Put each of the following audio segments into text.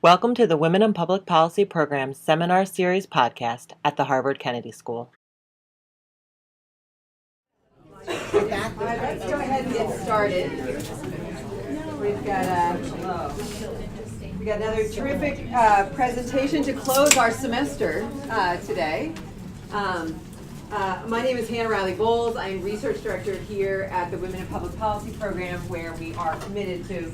Welcome to the Women in Public Policy Program's Seminar Series podcast at the Harvard Kennedy School. Let's go ahead and get started. We've got another terrific presentation to close our semester today. My name is Hannah Riley Bowles. I'm Research Director here at the Women in Public Policy Program, where we are committed to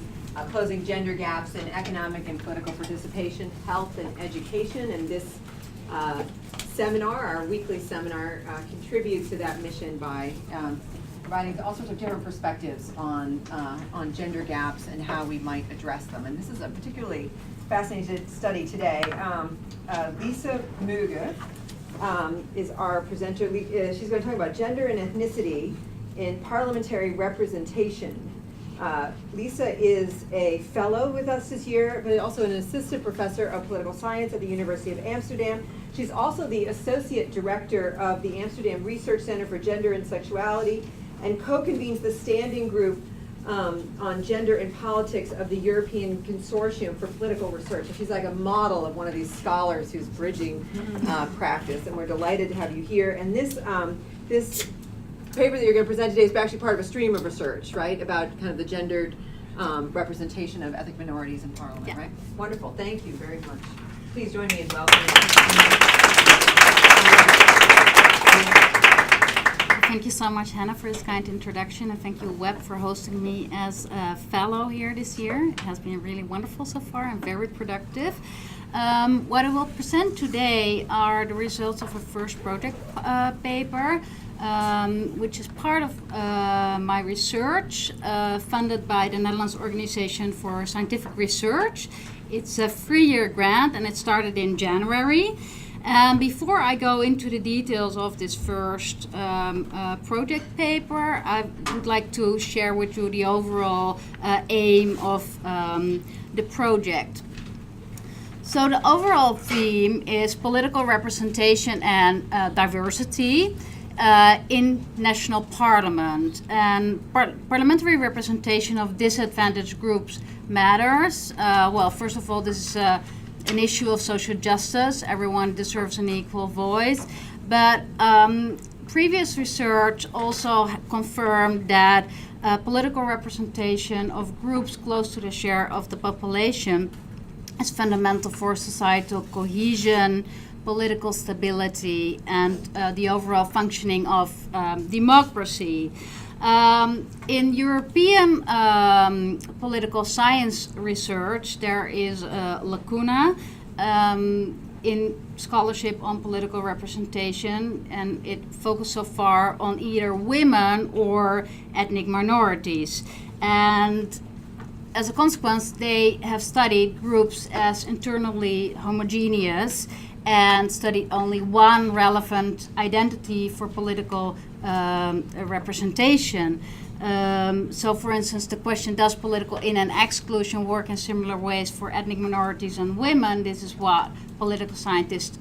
closing gender gaps in economic and political participation, health, and education. And this seminar, our weekly seminar, contributes to that mission by providing all sorts of different perspectives on gender gaps and how we might address them. And this is a particularly fascinating study today. Liza Mügge is our presenter. She's going to talk about gender and ethnicity in parliamentary representation. Liza is a fellow with us this year, but also an assistant professor of political science at the University of Amsterdam. She's also the associate director of the Amsterdam Research Center for Gender and Sexuality, and co-convenes the standing group on gender and politics of the European Consortium for Political Research. And she's like a model of one of these scholars who's bridging practice, and we're delighted to have you here. And this paper that you're going to present today is actually part of a stream of research, right, about kind of the gendered representation of ethnic minorities in Parliament, yeah. Right? Wonderful. Thank you very much. Please join me in welcoming. Thank you so much, Hannah, for this kind introduction, and thank you, Web, for hosting me as a fellow here this year. It has been really wonderful so far and very productive. What I will present today are the results of a first project paper, which is part of my research, funded by the Netherlands Organization for Scientific Research. It's a 3-year grant, and it started in January. And before I go into the details of this first project paper, I would like to share with you the overall aim of the project. So the overall theme is political representation and diversity in national parliament. And parliamentary representation of disadvantaged groups matters. Well, first of all, this is an issue of social justice. Everyone deserves an equal voice. But previous research also confirmed that political representation of groups close to the share of the population is fundamental for societal cohesion, political stability, and the overall functioning of democracy. In European political science research, there is a lacuna in scholarship on political representation, and it focused so far on either women or ethnic minorities. And as a consequence, they have studied groups as internally homogeneous and studied only one relevant identity for political representation. So, for instance, the question, does political in- and exclusion work in similar ways for ethnic minorities and women? This is what political scientists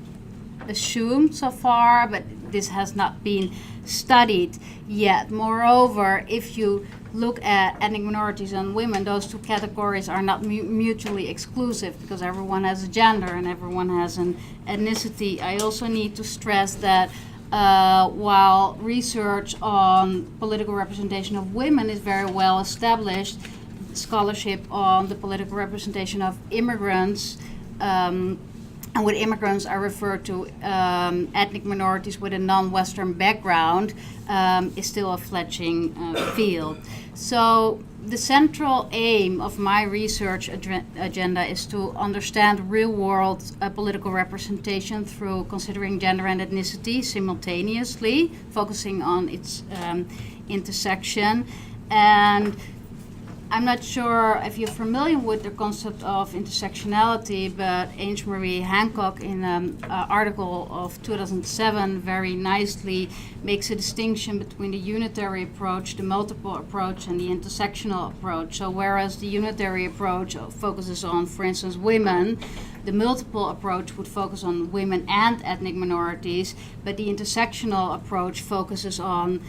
assumed so far, but this has not been studied yet. Moreover, if you look at ethnic minorities and women, those two categories are not mutually exclusive, because everyone has a gender and everyone has an ethnicity. I also need to stress that while research on political representation of women is very well established, scholarship on the political representation of immigrants, and with immigrants I refer to ethnic minorities with a non-Western background, is still a fledgling field. So the central aim of my research agenda is to understand real-world political representation through considering gender and ethnicity simultaneously, focusing on its intersection. And I'm not sure if you're familiar with the concept of intersectionality, but Marie Hancock, in an article of 2007, very nicely makes a distinction between the unitary approach, the multiple approach, and the intersectional approach. So whereas the unitary approach focuses on, for instance, women, the multiple approach would focus on women and ethnic minorities, but the intersectional approach focuses on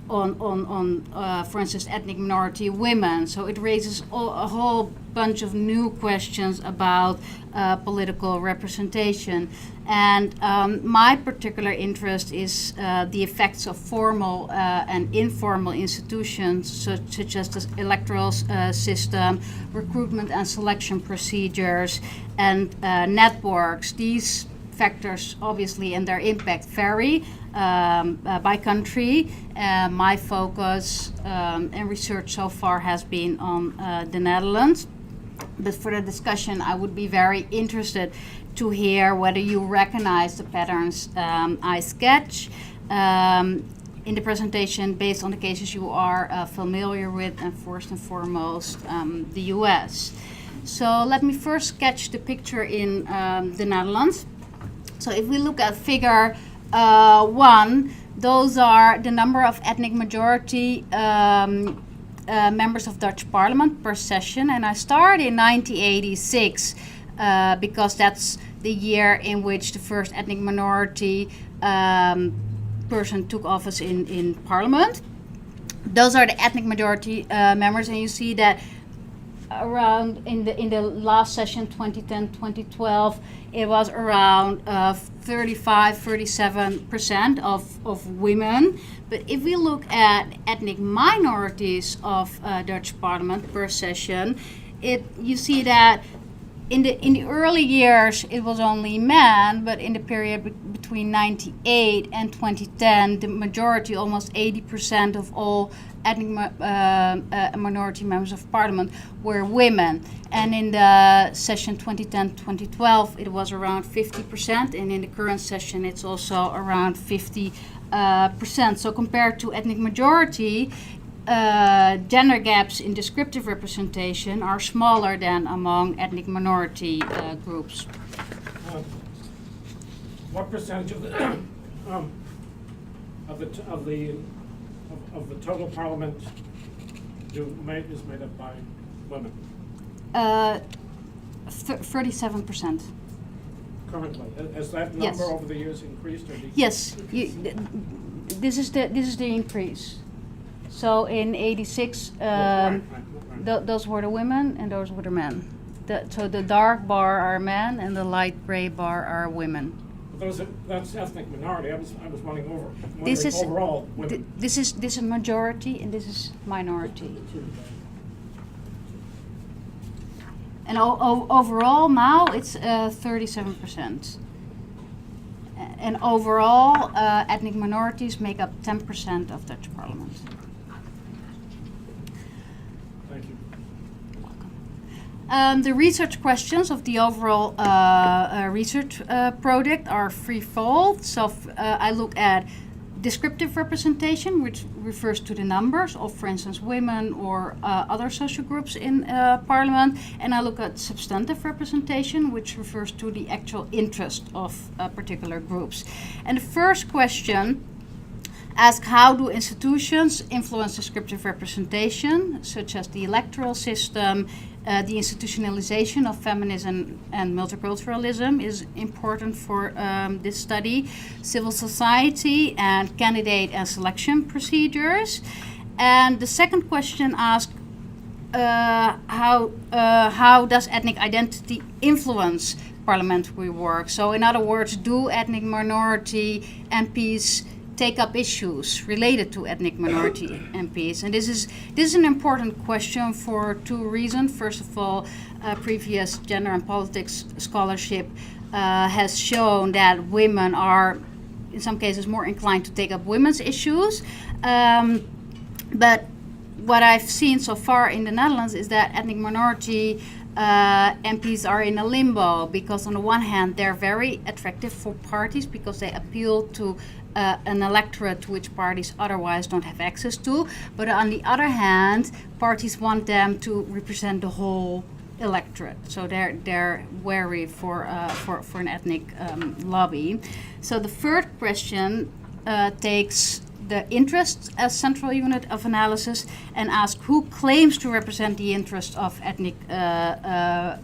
for instance, ethnic minority women. So it raises a whole bunch of new questions about political representation. And my particular interest is the effects of formal and informal institutions such as the electoral system, recruitment and selection procedures, and networks. These factors obviously and their impact vary by country. My focus and research so far has been on the Netherlands. But for the discussion, I would be very interested to hear whether you recognize the patterns I sketch in the presentation based on the cases you are familiar with, and first and foremost, the US. So let me first sketch the picture in the Netherlands. So if we look at figure 1, those are the number of ethnic majority members of Dutch Parliament per session, and I start in 1986 because that's the year in which the first ethnic minority person took office in Parliament. Those are the ethnic majority members, and you see that around in the last session 2010-2012 it was around 35-37% of women. But if we look at ethnic minorities of Dutch Parliament per session, you see that in the early years it was only men, but in the period between 98 and 2010 the majority, almost 80% of all ethnic minority members of Parliament were women. And in the session 2010-2012 it was around 50%, and in the current session it's also around 50%. So compared to ethnic majority, gender gaps in descriptive representation are smaller than among ethnic minority groups. What percentage of the total parliament is made up by women? 37%. Currently, has that number Yes. over the years increased or decreased? Yes, this is the increase. So in '86, Right. those were the women and those were the men. So the dark bar are men and the light gray bar are women. But that's ethnic minority. I was wondering This is overall women. this is majority and this is minority. And overall now it's 37%. And overall, ethnic minorities make up 10% of Dutch Parliament. Thank you. The research questions of the overall research project are threefold. So I look at descriptive representation, which refers to the numbers of, for instance, women or other social groups in Parliament. And I look at substantive representation, which refers to the actual interest of particular groups. And the first question asks, how do institutions influence descriptive representation, such as the electoral system? The institutionalization of feminism and multiculturalism is important for this study. Civil society and candidate and selection procedures. And the second question asks, how does ethnic identity influence parliamentary work? So in other words, do ethnic minority MPs take up issues related to ethnic minority MPs? And this is an important question for two reasons. First of all, previous gender and politics scholarship has shown that women are, in some cases, more inclined to take up women's issues. But what I've seen so far in the Netherlands is that ethnic minority MPs are in a limbo, because on the one hand they're very attractive for parties because they appeal to an electorate to which parties otherwise don't have access to, but on the other hand parties want them to represent the whole electorate, so they're wary for an ethnic lobby. So the third question takes the interests as central unit of analysis and asks who claims to represent the interests of ethnic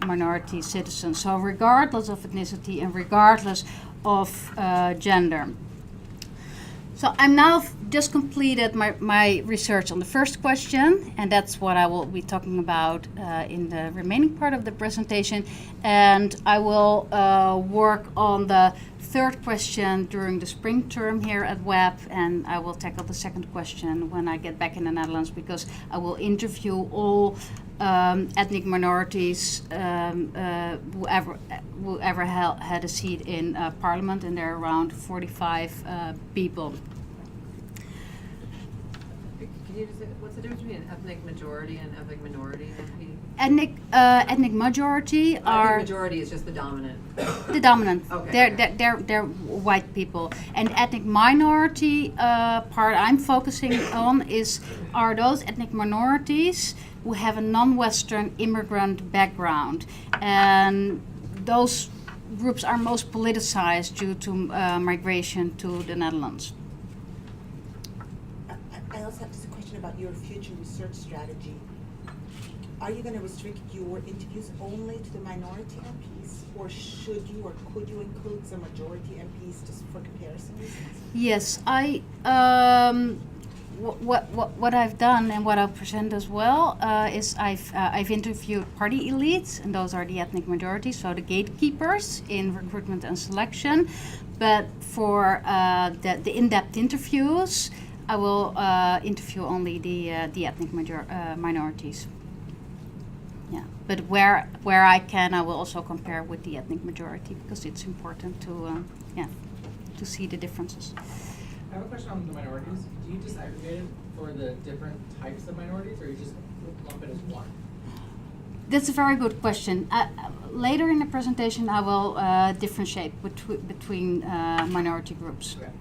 minority citizens, so regardless of ethnicity and regardless of gender. So I'm now just completed my research on the first question, and that's what I will be talking about in the remaining part of the presentation. And I will work on the third question during the spring term here at WEB, and I will tackle the second question when I get back in the Netherlands, because I will interview all ethnic minorities whoever had a seat in Parliament, and there are around 45 people. Can you just say, what's the difference between an ethnic majority and ethnic minority? Ethnic majority are Ethnic majority is just the dominant. the dominant. Okay. They're white people, and ethnic minority part I'm focusing on are those ethnic minorities who have a non-Western immigrant background, and those groups are most politicized due to migration to the Netherlands. I also have just a question about your future research strategy. Are you going to restrict your interviews only to the minority MPs, or should you or could you include some majority MPs just for comparison reasons? Yes, what I've done and what I'll present as well is I've interviewed party elites, and those are the ethnic majorities, so the gatekeepers in recruitment and selection. But for the in-depth interviews, I will interview only the ethnic minorities. Yeah, but where I can, I will also compare with the ethnic majority, because it's important to see the differences. I have a question on the minorities. Do you disaggregate it for the different types of minorities, or you just lump it as one? That's a very good question. Later in the presentation, I will differentiate between minority groups. Okay.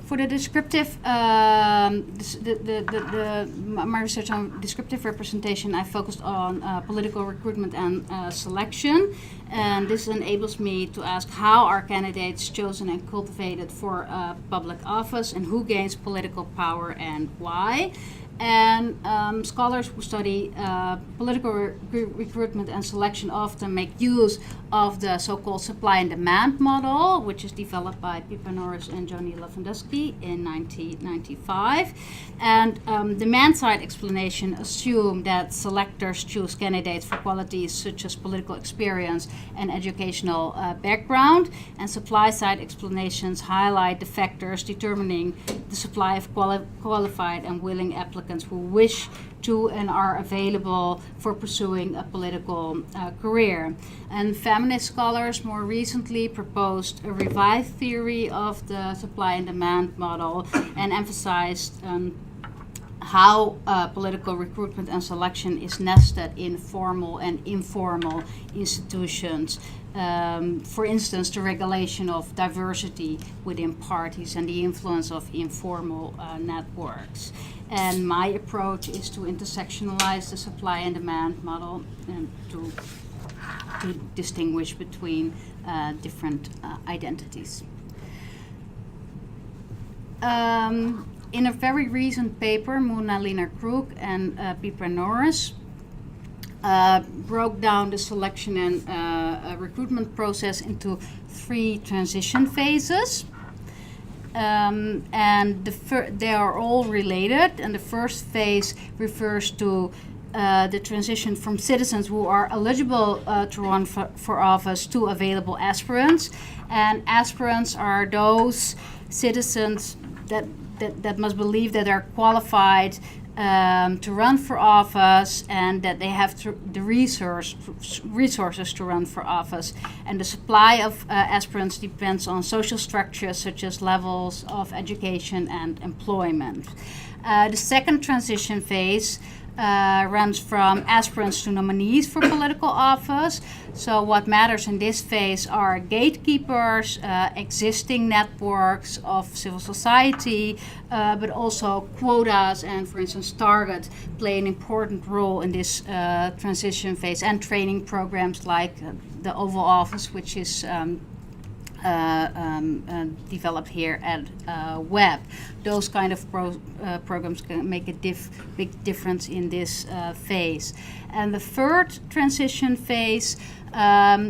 For the descriptive, my research on descriptive representation, I focused on political recruitment and selection, and this enables me to ask how are candidates chosen and cultivated for public office, and who gains political power and why. And scholars who study political recruitment and selection often make use of the so-called supply and demand model, which is developed by Pippa Norris and Johnny Lewandowski in 1995. And demand-side explanation assume that selectors choose candidates for qualities such as political experience and educational background, and supply-side explanations highlight the factors determining the supply of qualified and willing applicants who wish to and are available for pursuing a political career. And feminist scholars more recently proposed a revised theory of the supply and demand model, and emphasized how political recruitment and selection is nested in formal and informal institutions. For instance, the regulation of diversity within parties and the influence of informal networks. And my approach is to intersectionalize the supply and demand model and to distinguish between different identities. In a very recent paper, Muna Lina Krug and Pippa Norris broke down the selection and recruitment process into 3 transition phases. And they are all related, and the first phase refers to the transition from citizens who are eligible to run for office to available aspirants. And aspirants are those citizens that must believe that they're qualified to run for office, and that they have the resources to run for office. And the supply of aspirants depends on social structures such as levels of education and employment. The second transition phase runs from aspirants to nominees for political office. So what matters in this phase are gatekeepers, existing networks of civil society, but also quotas and, for instance, Target play an important role in this transition phase, and training programs like the Oval Office, which is developed here at Web. Those kind of programs can make a big difference in this phase. And the third transition phase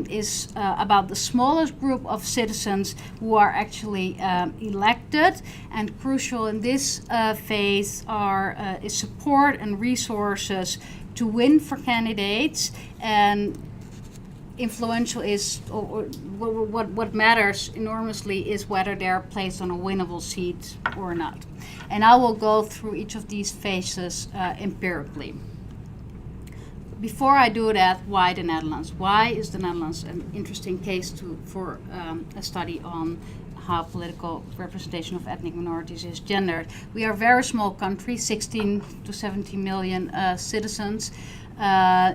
is about the smallest group of citizens who are actually elected, and crucial in this phase is support and resources to win for candidates, and influential is, or what matters enormously is whether they're placed on a winnable seat or not. And I will go through each of these phases empirically. Before I do that, why the Netherlands? Why is the Netherlands an interesting case for a study on how political representation of ethnic minorities is gendered? We are a very small country, 16 to 17 million citizens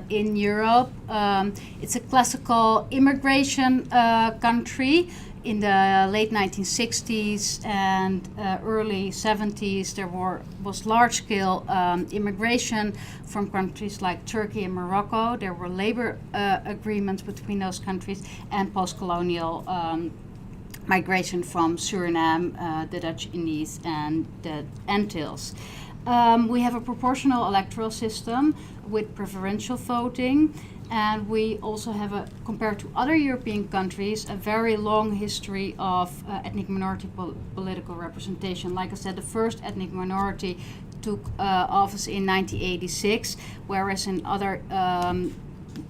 in Europe. It's a classical immigration country. In the late 1960s and early 70s, there was large-scale immigration from countries like Turkey and Morocco. There were labor agreements between those countries, and post-colonial migration from Suriname, the Dutch Indies, and the Antilles. We have a proportional electoral system with preferential voting. And we also have, compared to other European countries, a very long history of ethnic minority political representation. Like I said, the first ethnic minority took office in 1986, whereas in other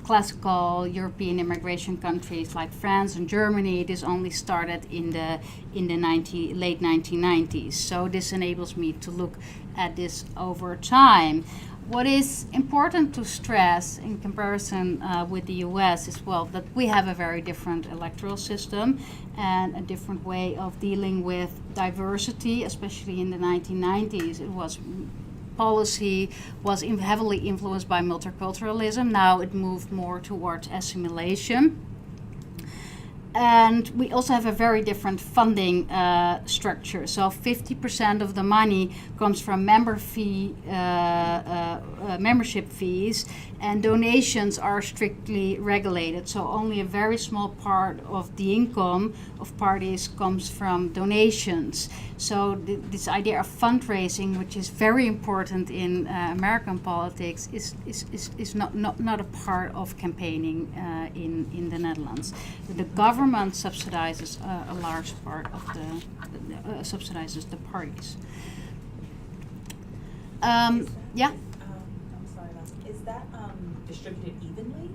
classical European immigration countries like France and Germany, this only started in the late 1990s. So this enables me to look at this over time. What is important to stress in comparison with the US is, well, that we have a very different electoral system and a different way of dealing with diversity, especially in the 1990s. Policy was heavily influenced by multiculturalism. Now it moved more towards assimilation. And we also have a very different funding structure. So 50% of the money comes from membership fees, and donations are strictly regulated. So only a very small part of the income of parties comes from donations. So this idea of fundraising, which is very important in American politics, is not a part of campaigning in the Netherlands. The government subsidizes a large part of subsidizes the parties. Yeah. I'm sorry, is that distributed evenly?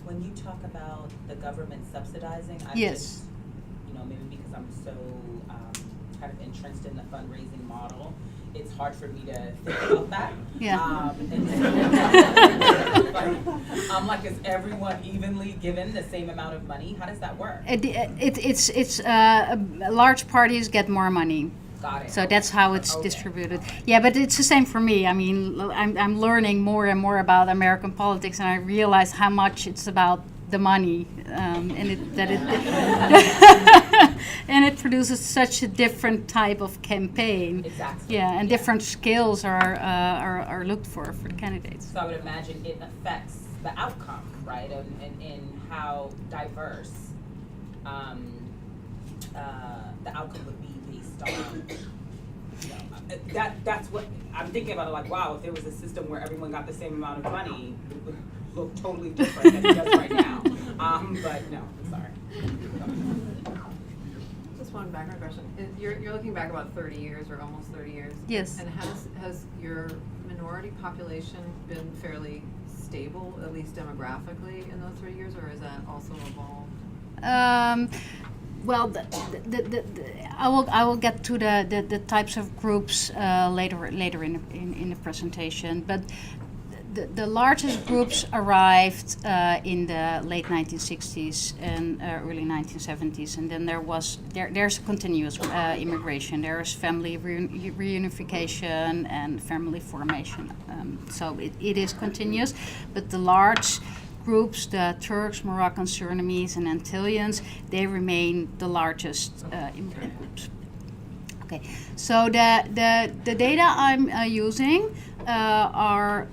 When you talk about the government subsidizing, Yes. Maybe because I'm so kind of entrenched in the fundraising model, it's hard for me to think about that. Yeah. Like, is everyone evenly given the same amount of money? How does that work? It's large parties get more money. Got it. So that's how it's distributed. Yeah, but it's the same for me. I mean, I'm learning more and more about American politics, and I realize how much it's about the money, and it produces such a different type of campaign. Exactly. Yeah, and different skills are looked for the candidates. So I would imagine it affects the outcome, right, and how diverse the outcome would be based on. That's what I'm thinking about. Like, wow, if there was a system where everyone got the same amount of money, it would look totally different than it does right now. But no, I'm sorry. Just one background question. You're looking back about 30 years or almost 30 years. Yes. And has your minority population been fairly stable, at least demographically, in those 30 years, or has that also evolved? Well, I will get to the types of groups later in the presentation, but the largest groups arrived in the late 1960s and early 1970s, and then there's continuous immigration. There's family reunification and family formation. So it is continuous, but the large groups, the Turks, Moroccans, Surinamese, and Antillians, they remain the largest immigrant groups. Okay, so the data I'm using are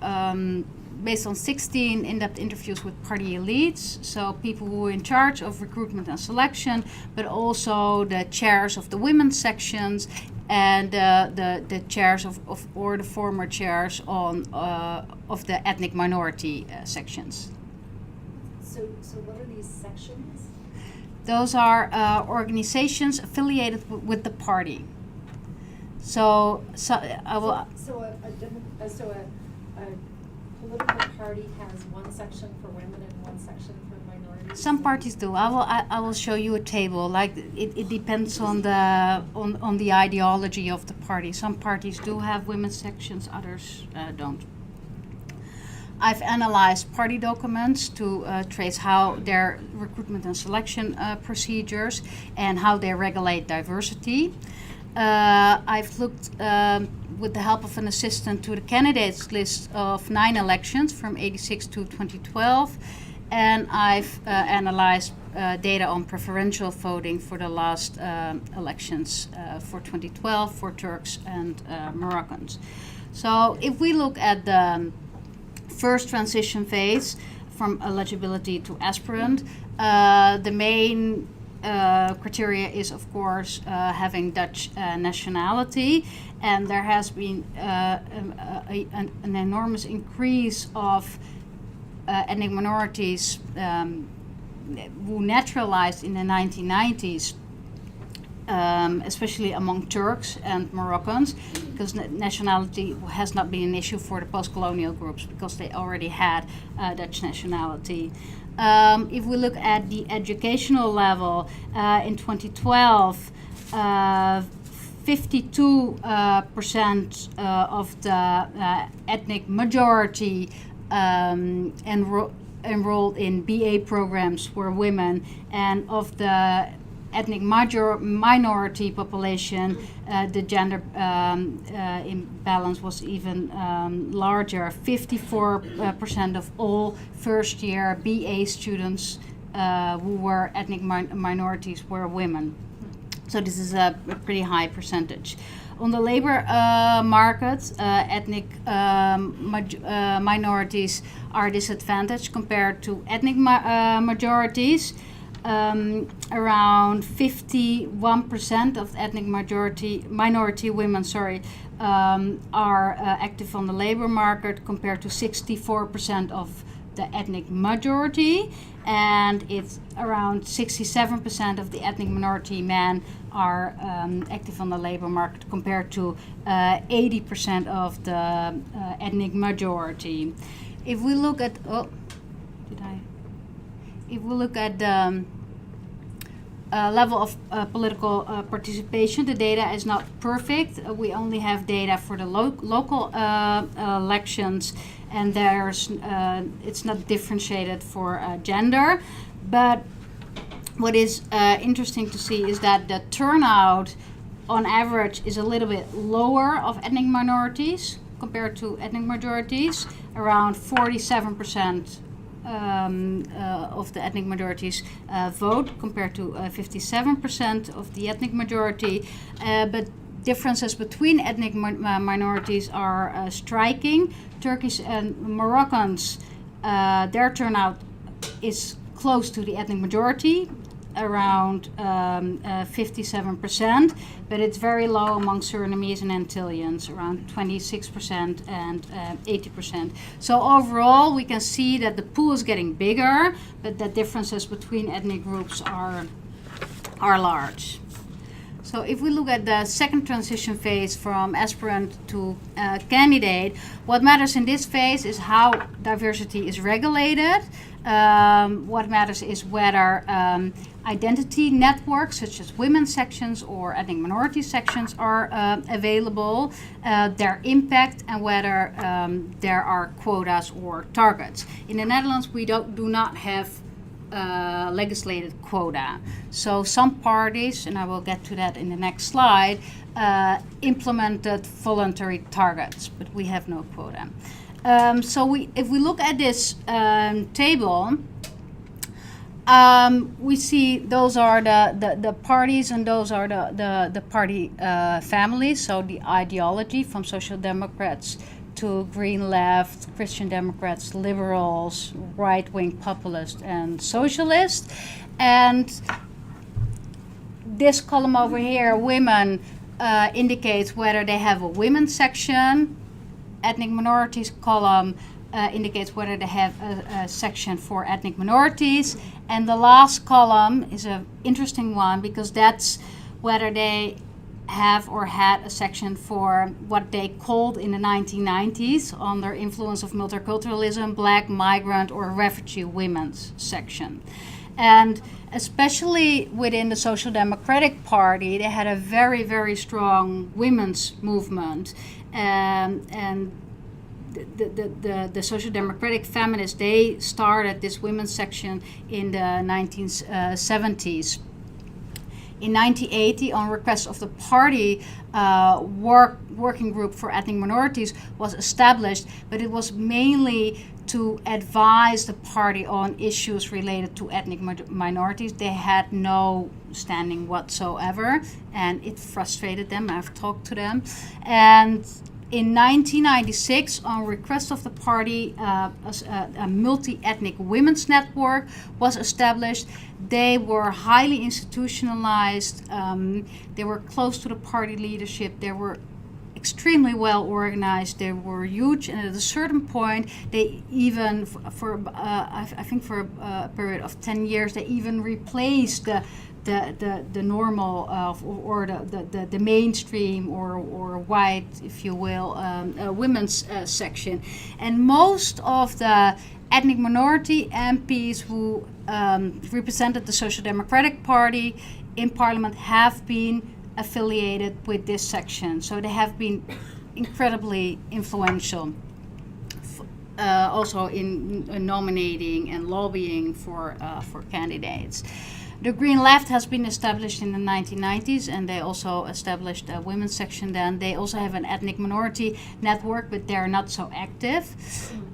based on 16 in-depth interviews with party elites, so people who are in charge of recruitment and selection, but also the chairs of the women's sections and the chairs or the former chairs of the ethnic minority sections. So what are these sections? Those are organizations affiliated with the party. So I will. So a political party has one section for women and one section for minorities. Some parties do. I will show you a table. Like it depends on the ideology of the party. Some parties do have women's sections, others don't. I've analyzed party documents to trace how their recruitment and selection procedures and how they regulate diversity. I've looked with the help of an assistant to the candidates list of 9 elections from '86 to 2012, and I've analyzed data on preferential voting for the last elections for 2012 for Turks and Moroccans. So if we look at the first transition phase from eligibility to aspirant, the main criteria is, of course, having Dutch nationality, and there has been an enormous increase of ethnic minorities who naturalized in the 1990s, especially among Turks and Moroccans, because nationality has not been an issue for the post-colonial groups because they already had Dutch nationality. If we look at the educational level, in 2012, 52% of the ethnic majority enrolled in BA programs were women, and of the ethnic minority population, the gender imbalance was even larger. 54% of all first-year BA students who were ethnic minorities were women. So this is a pretty high percentage. On the labor market, ethnic minorities are disadvantaged compared to ethnic majorities. Around 51% of ethnic minority women, are active on the labor market compared to 64% of the ethnic majority, and it's around 67% of the ethnic minority men are active on the labor market compared to 80% of the ethnic majority. If we look at the level of political participation, the data is not perfect. We only have data for the local elections, and it's not differentiated for gender. But what is interesting to see is that the turnout on average is a little bit lower of ethnic minorities compared to ethnic majorities. Around 47% of the ethnic majorities vote compared to 57% of the ethnic majority. But differences between ethnic minorities are striking. Turkish and Moroccans, their turnout is close to the ethnic majority, around 57%, but it's very low among Surinamese and Antilleans, around 26% and 80%. So overall, we can see that the pool is getting bigger, but the differences between ethnic groups are large. So if we look at the second transition phase from aspirant to candidate, what matters in this phase is how diversity is regulated. What matters is whether identity networks such as women's sections or ethnic minority sections are available, their impact, and whether there are quotas or targets. In the Netherlands, we do not have legislated quota. So some parties, and I will get to that in the next slide, implemented voluntary targets, but we have no quota. If we look at this table, we see those are the parties, and those are the party families. So the ideology from Social Democrats to Green Left, Christian Democrats, liberals, right-wing populists, and socialists. And this column over here, women, indicates whether they have a women's section. Ethnic minorities column indicates whether they have a section for ethnic minorities. And the last column is an interesting one because that's whether they have or had a section for what they called in the 1990s, under influence of multiculturalism, black, migrant, or refugee women's section. And especially within the Social Democratic Party, they had a very, very strong women's movement. And the Social Democratic feminists, they started this women's section in the 1970s. In 1980, on request of the party, working group for ethnic minorities was established, but it was mainly to advise the party on issues related to ethnic minorities. They had no standing whatsoever, and it frustrated them. I've talked to them. And in 1996, on request of the party, a multi-ethnic women's network was established. They were highly institutionalized. They were close to the party leadership. They were extremely well organized. They were huge, and at a certain point, they even, I think for a period of 10 years, they even replaced the normal or the mainstream or white, if you will, women's section. And most of the ethnic minority MPs who represented the Social Democratic Party in Parliament have been affiliated with this section. So they have been incredibly influential. Also in nominating and lobbying for candidates. The Green Left has been established in the 1990s, and they also established a women's section then. They also have an ethnic minority network, but they're not so active.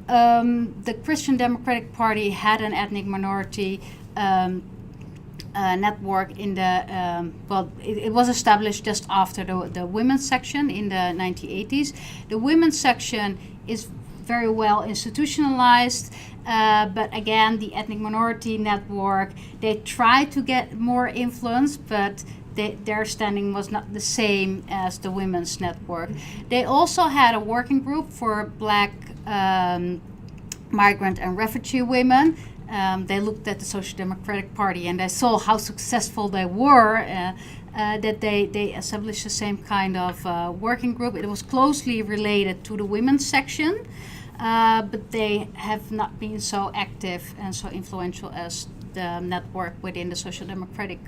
The Christian Democratic Party had an ethnic minority network in the, it was established just after the women's section in the 1980s. The women's section is very well institutionalized. But again, the ethnic minority network, they tried to get more influence, but their standing was not the same as the women's network. They also had a working group for black migrant and refugee women. They looked at the Social Democratic Party and they saw how successful they were, that they established the same kind of working group. It was closely related to the women's section. But they have not been so active and so influential as the network within the Social Democratic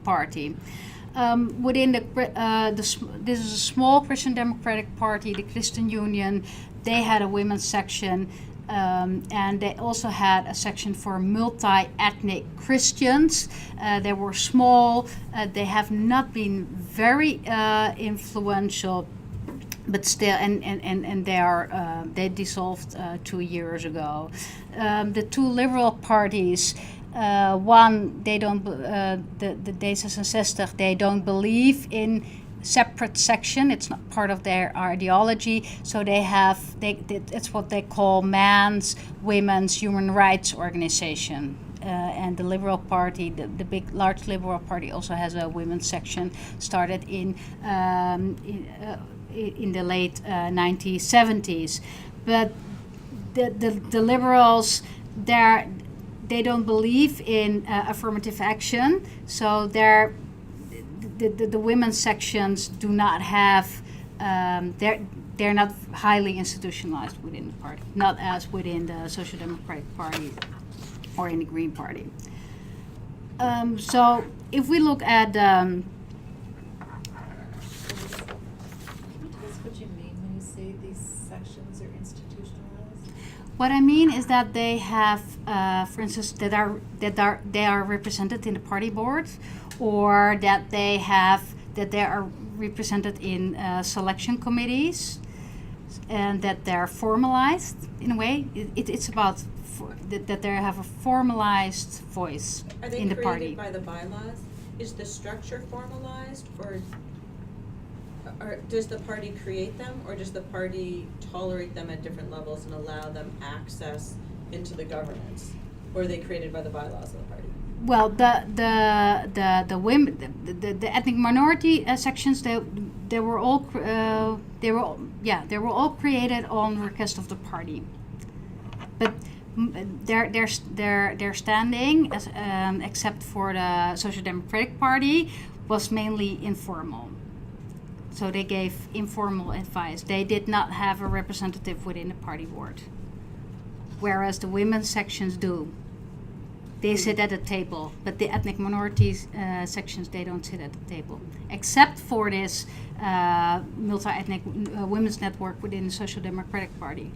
Party. Within this is a small Christian Democratic Party, the Christian Union. They had a women's section, and they also had a section for multi-ethnic Christians. They were small. They have not been very influential. But still, and they dissolved 2 years ago. The two liberal parties, one, they don't, the D66, they don't believe in separate section. It's not part of their ideology. So it's what they call man's, women's human rights organization. And the Liberal Party, the big, large Liberal Party, also has a women's section started in the late 1970s. But the liberals, they don't believe in affirmative action, so the women's sections do not have, they're not highly institutionalized within the party, not as within the Social Democratic Party or in the Green Party. So if we look at That's what you mean when you say these sections are institutionalized? what I mean is that they have, for instance, they are represented in the party board, or that they are represented in selection committees, and that they're formalized in a way. It's about that they have a formalized voice in the party. Are they created by the bylaws? Is the structure formalized, or Does the party create them, or does the party tolerate them at different levels and allow them access into the governance? Or are they created by the bylaws of the party? Well, the women, the ethnic minority sections, they were all created on request of the party, but their standing, as, except for the Social Democratic Party, was mainly informal. So they gave informal advice. They did not have a representative within the party board, whereas the women's sections do. They sit at the table, but the ethnic minorities sections, they don't sit at the table, except for this multi-ethnic women's network within the Social Democratic Party.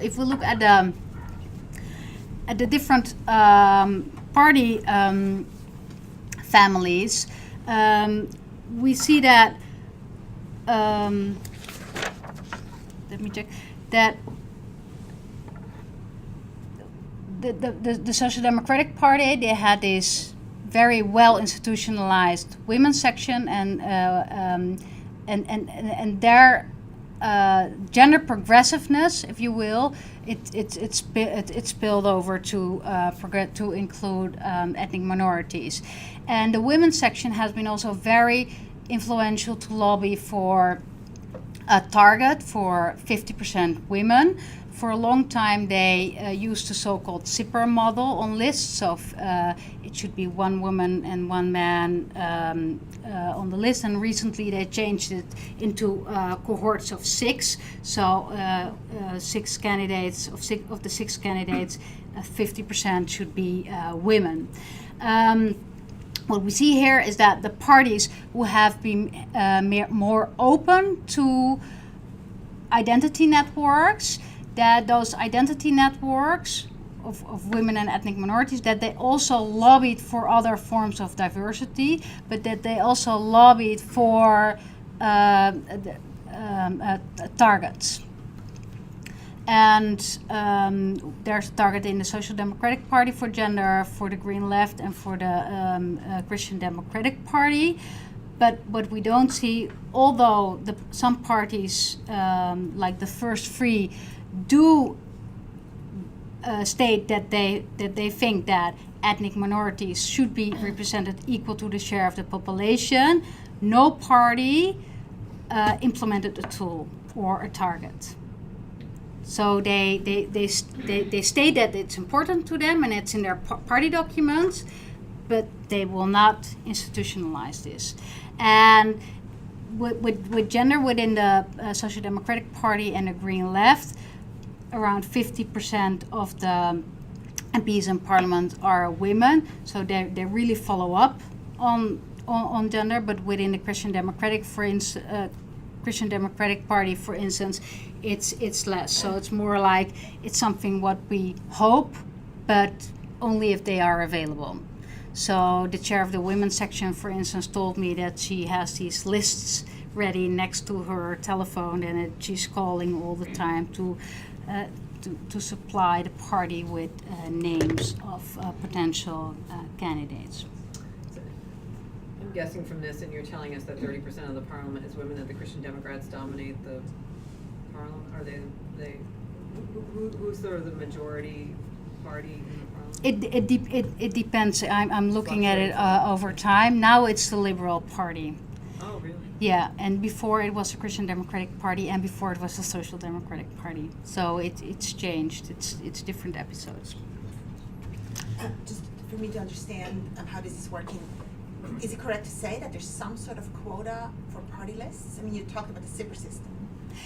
If we look at the different party families, we see that. Let me check that. The Social Democratic Party, they had this very well institutionalized women's section, and their gender progressiveness, if you will, it spilled over to include ethnic minorities, and the women's section has been also very influential to lobby for a target for 50% women. For a long time, they used the so-called zipper model on lists. So it should be one woman and one man on the list. And recently, they changed it into cohorts of 6. So 6 candidates of the 6 candidates, 50% should be women. What we see here is that the parties who have been more open to identity networks, that those identity networks of women and ethnic minorities, that they also lobbied for other forms of diversity, but that they also lobbied for targets. And there's a target in the Social Democratic Party for gender, for the Green Left, and for the Christian Democratic Party. But what we don't see, although some parties, like the First Free, do state that they think that ethnic minorities should be represented equal to the share of the population, no party implemented a tool or a target. So they state that it's important to them and it's in their party documents, but they will not institutionalize this. And with gender within the Social Democratic Party and the Green Left, around 50% of the MPs in Parliament are women, so they really follow up on gender. But within the Christian Democratic, Christian Democratic Party, for instance, it's less. So it's more like it's something what we hope, but only if they are available. So the chair of the women's section, for instance, told me that she has these lists ready next to her telephone, and she's calling all the time to supply the party with names of potential candidates. I'm guessing from this, and you're telling us that 30% of the parliament is women, that the Christian Democrats dominate the parliament. Are they who's sort of the majority party in the parliament? It depends. I'm looking at it over time. Now it's the Liberal Party. Oh, really? Yeah, and before it was the Christian Democratic Party, and before it was the Social Democratic Party. So it's changed. It's different episodes. Just for me to understand how this is working, is it correct to say that there's some sort of quota for party lists? I mean, you talked about the zipper system.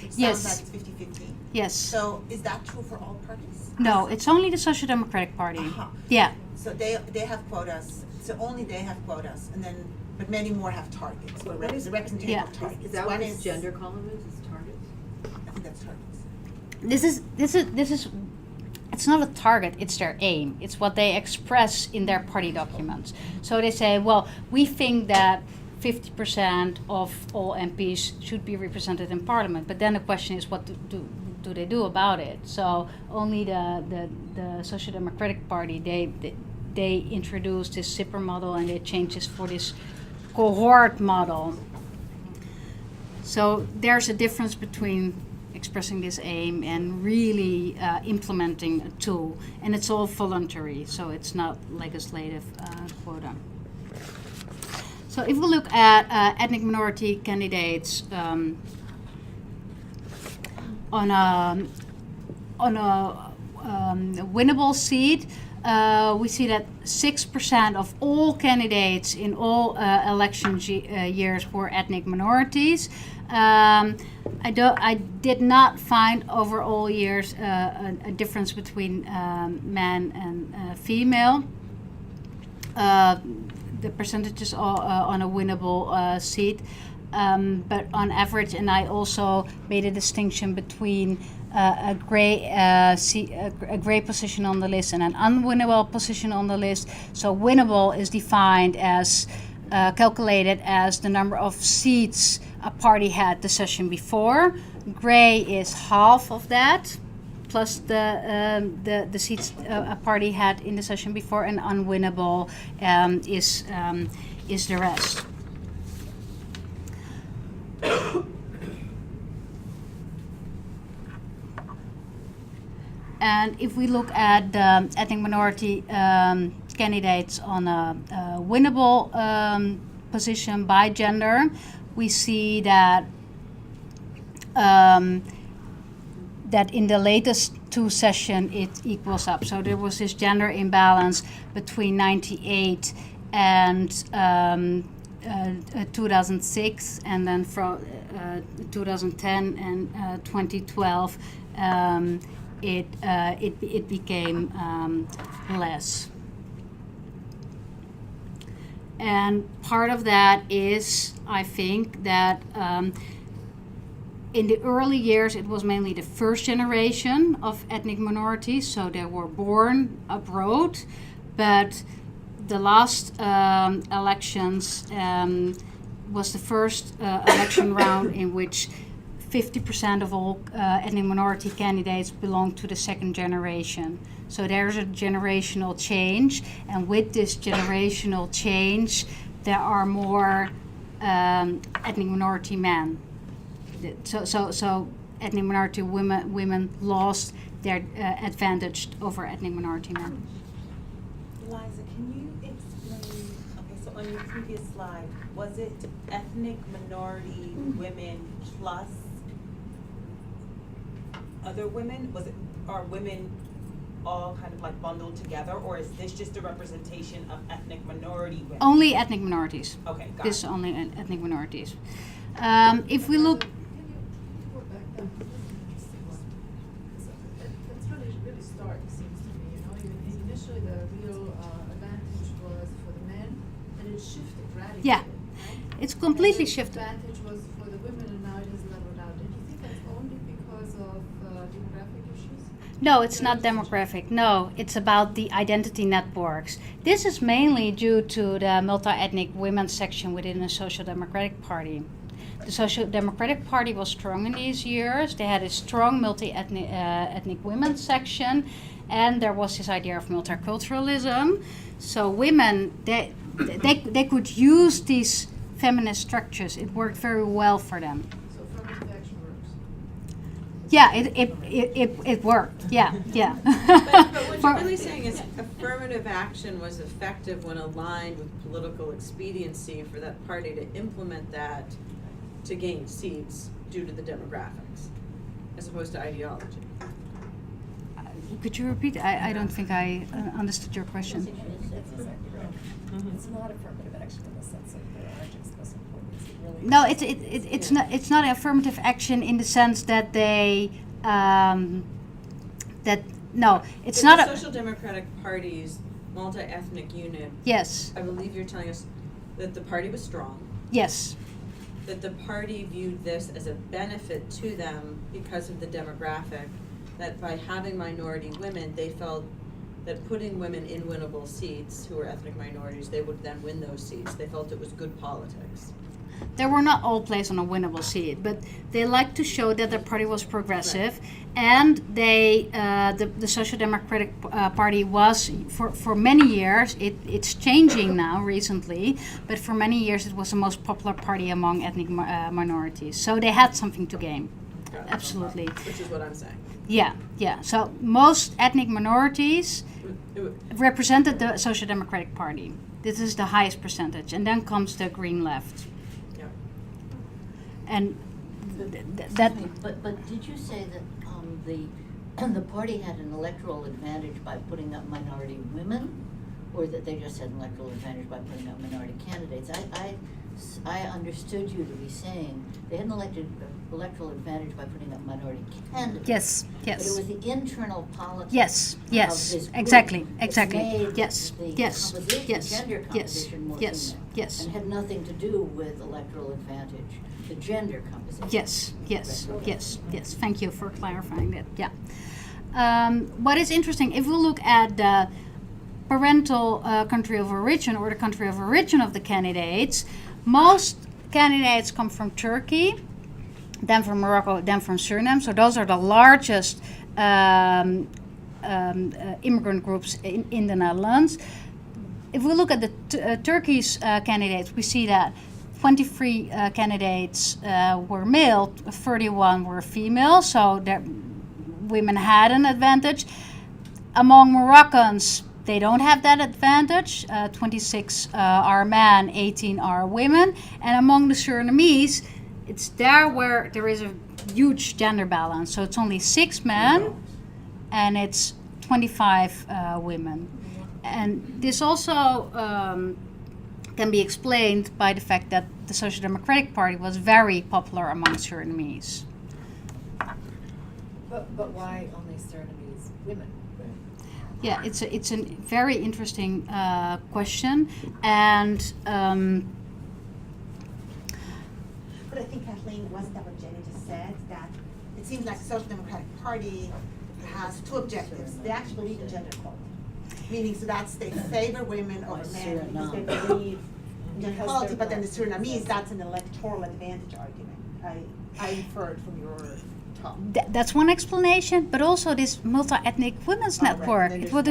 It Yes. sounds like it's 50-50. Yes. So is that true for all parties? No, it's only the Social Democratic Party. Uh-huh. Yeah. So they have quotas. So only they have quotas, and then but many more have targets. Or What is- the representative Yeah. of targets. Is that One what this gender column is targets? I think that's targets. This is it's not a target, it's their aim. It's what they express in their party documents. So they say, well, we think that 50% of all MPs should be represented in Parliament. But then the question is, what do they do about it? So only the Social Democratic Party, they introduced this zipper model and they changed this for this cohort model. So there's a difference between expressing this aim and really implementing a tool, and it's all voluntary, so it's not legislative quota. So if we look at ethnic minority candidates on a winnable seat, we see that 6% of all candidates in all election years were ethnic minorities. I did not find over all years a difference between man and female. The percentages are on a winnable seat, but on average, and I also made a distinction between a gray position on the list and an unwinnable position on the list. So winnable is defined as calculated as the number of seats a party had the session before. Gray is half of that, plus the seats a party had in the session before, and unwinnable is the rest. And if we look at the ethnic minority candidates on a winnable position by gender, we see that that in the latest two sessions it equals up. So there was this gender imbalance between 98 and 2006, and then from 2010 and 2012 it became less. And part of that is, I think, that in the early years it was mainly the first generation of ethnic minorities, so they were born abroad, but the last elections was the first election round in which 50% of all ethnic minority candidates belong to the second generation. So there's a generational change, and with this generational change, there are more ethnic minority men. So ethnic minority women lost their advantage over ethnic minority men. Liza, can you explain, okay, so on your previous slide, was it ethnic minority women plus other women? Was it, are women all kind of like bundled together, or is this just a representation of ethnic minority women? Only ethnic minorities. Okay, got This it. is only ethnic minorities. If we look, That's how they really start, it seems to me, you know. Initially the real advantage was for the men, and it shifted radically. Yeah, right? it's completely And the shifted. advantage was for the women, and now it has leveled out. And do you think that's only because of demographic issues? No, it's not demographic. No, it's about the identity networks. This is mainly due to the multi-ethnic women's section within the Social Democratic Party. The Social Democratic Party was strong in these years. They had a strong multi-ethnic ethnic women's section, and there was this idea of multiculturalism. So women, they could use these feminist structures. It worked very well for them. So affirmative action works. Yeah, it worked. Yeah. But what For- you're really saying is affirmative action was effective when aligned with political expediency for that party to implement that to gain seats due to the demographics, as opposed to ideology. Could you repeat? I don't think I understood your question. That's exactly right. It's not affirmative action in the sense of there aren't explicit quotas. It really No, is- it's not affirmative action in the sense that they it's But not the a Social Democratic Party's multi-ethnic unit, yes, I believe you're telling us that the party was strong, yes, that the party viewed this as a benefit to them because of the demographic, that by having minority women, they felt that putting women in winnable seats who are ethnic minorities, they would then win those seats. They felt it was good politics. they were not all placed on a winnable seat, but they liked to show that their party was progressive, and they the Social Democratic Party was for many years. It's changing now recently, but for many years it was the most popular party among ethnic minorities. So they had something to gain. Absolutely. Which is what I'm saying. Yeah. So most ethnic minorities represented the Social Democratic Party. This is the highest percentage, and then comes the Green Left. Yeah. And that. But did you say that the party had an electoral advantage by putting up minority women, or that they just had an electoral advantage by putting up minority candidates? I understood you to be saying they had an electoral advantage by putting up minority candidates. Yes. But it was the internal politics. Yes. Of this group Exactly. that made Yes. the Yes. composition, Yes. gender composition more Yes. female, Yes. and had nothing to do with electoral advantage, the gender composition. Yes. Thank you for clarifying that. Yeah. What is interesting, if we look at the parental country of origin or the country of origin of the candidates, most candidates come from Turkey, then from Morocco, then from Suriname. So those are the largest immigrant groups in the Netherlands. If we look at the Turkey's candidates, we see that 23 candidates were male, 31 were female, so that women had an advantage. Among Moroccans, they don't have that advantage. 26 are men, 18 are women. And among the Surinamese, it's there where there is a huge gender balance. So it's only 6 men and it's 25 women. And this also can be explained by the fact that the Social Democratic Party was very popular among Surinamese. But why only Surinamese women? Yeah, it's a very interesting question, and But I think, Kathleen, wasn't that what Jenny just said? That it seems like the Social Democratic Party has two objectives. They actually believe in gender equality, meaning so that's they favor women over men because they believe in gender equality. But then the Surinamese, that's an electoral advantage argument. I inferred from your talk. that's one explanation. But also this multi-ethnic women's network. Right. It was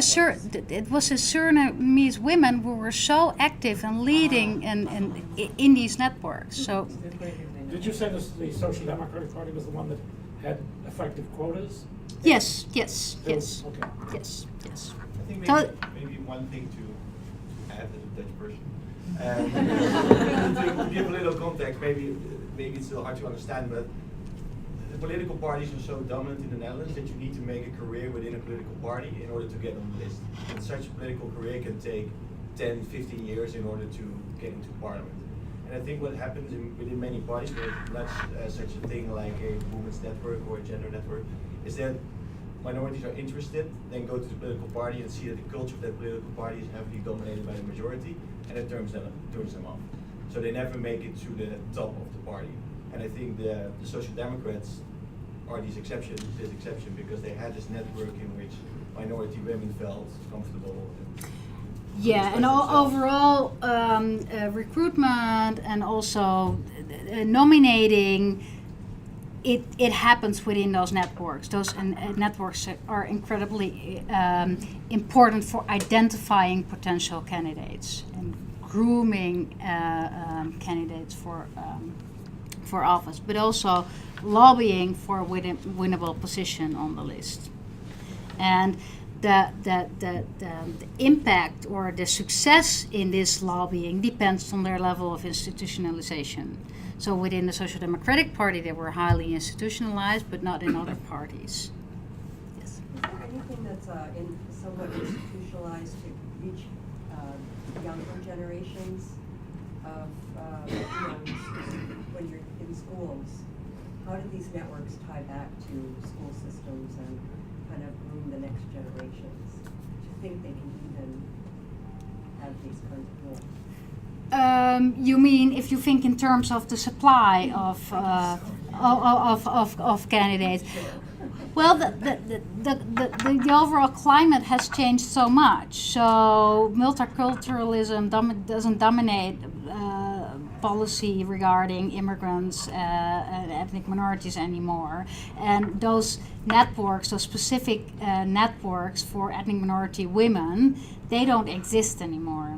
the Surinamese women who were so active and leading in these networks. So. Did you say the Social Democratic Party was the one that had effective quotas? Yes. Okay. Yes. I think So- maybe one thing to add as a Dutch person, to give a little context, maybe it's still hard to understand, but the political parties are so dominant in the Netherlands that you need to make a career within a political party in order to get on the list. And such a political career can take 10, 15 years in order to get into parliament. And I think what happens within many parties, with not such a thing like a women's network or a gender network, is that minorities are interested, then go to the political party and see that the culture of that political party is heavily dominated by the majority, and it turns them off. So they never make it to the top of the party. And I think the Social Democrats are this exception because they had this network in which minority women felt comfortable. Yeah, and overall recruitment and also nominating, it happens within those networks. Those networks are incredibly important for identifying potential candidates and grooming candidates for office, but also lobbying for a winnable position on the list. And the impact or the success in this lobbying depends on their level of institutionalization. So within the Social Democratic Party, they were highly institutionalized, but not in other parties. Yes. Is there anything that's somewhat institutionalized to reach younger generations of when you're in schools? How do these networks tie back to school systems and kind of groom the next generations to think they can even have these kinds of roles? You mean if you think in terms of the supply of candidates? Well, the overall climate has changed so much. So multiculturalism doesn't dominate policy regarding immigrants and ethnic minorities anymore. And those networks, those specific networks for ethnic minority women, they don't exist anymore.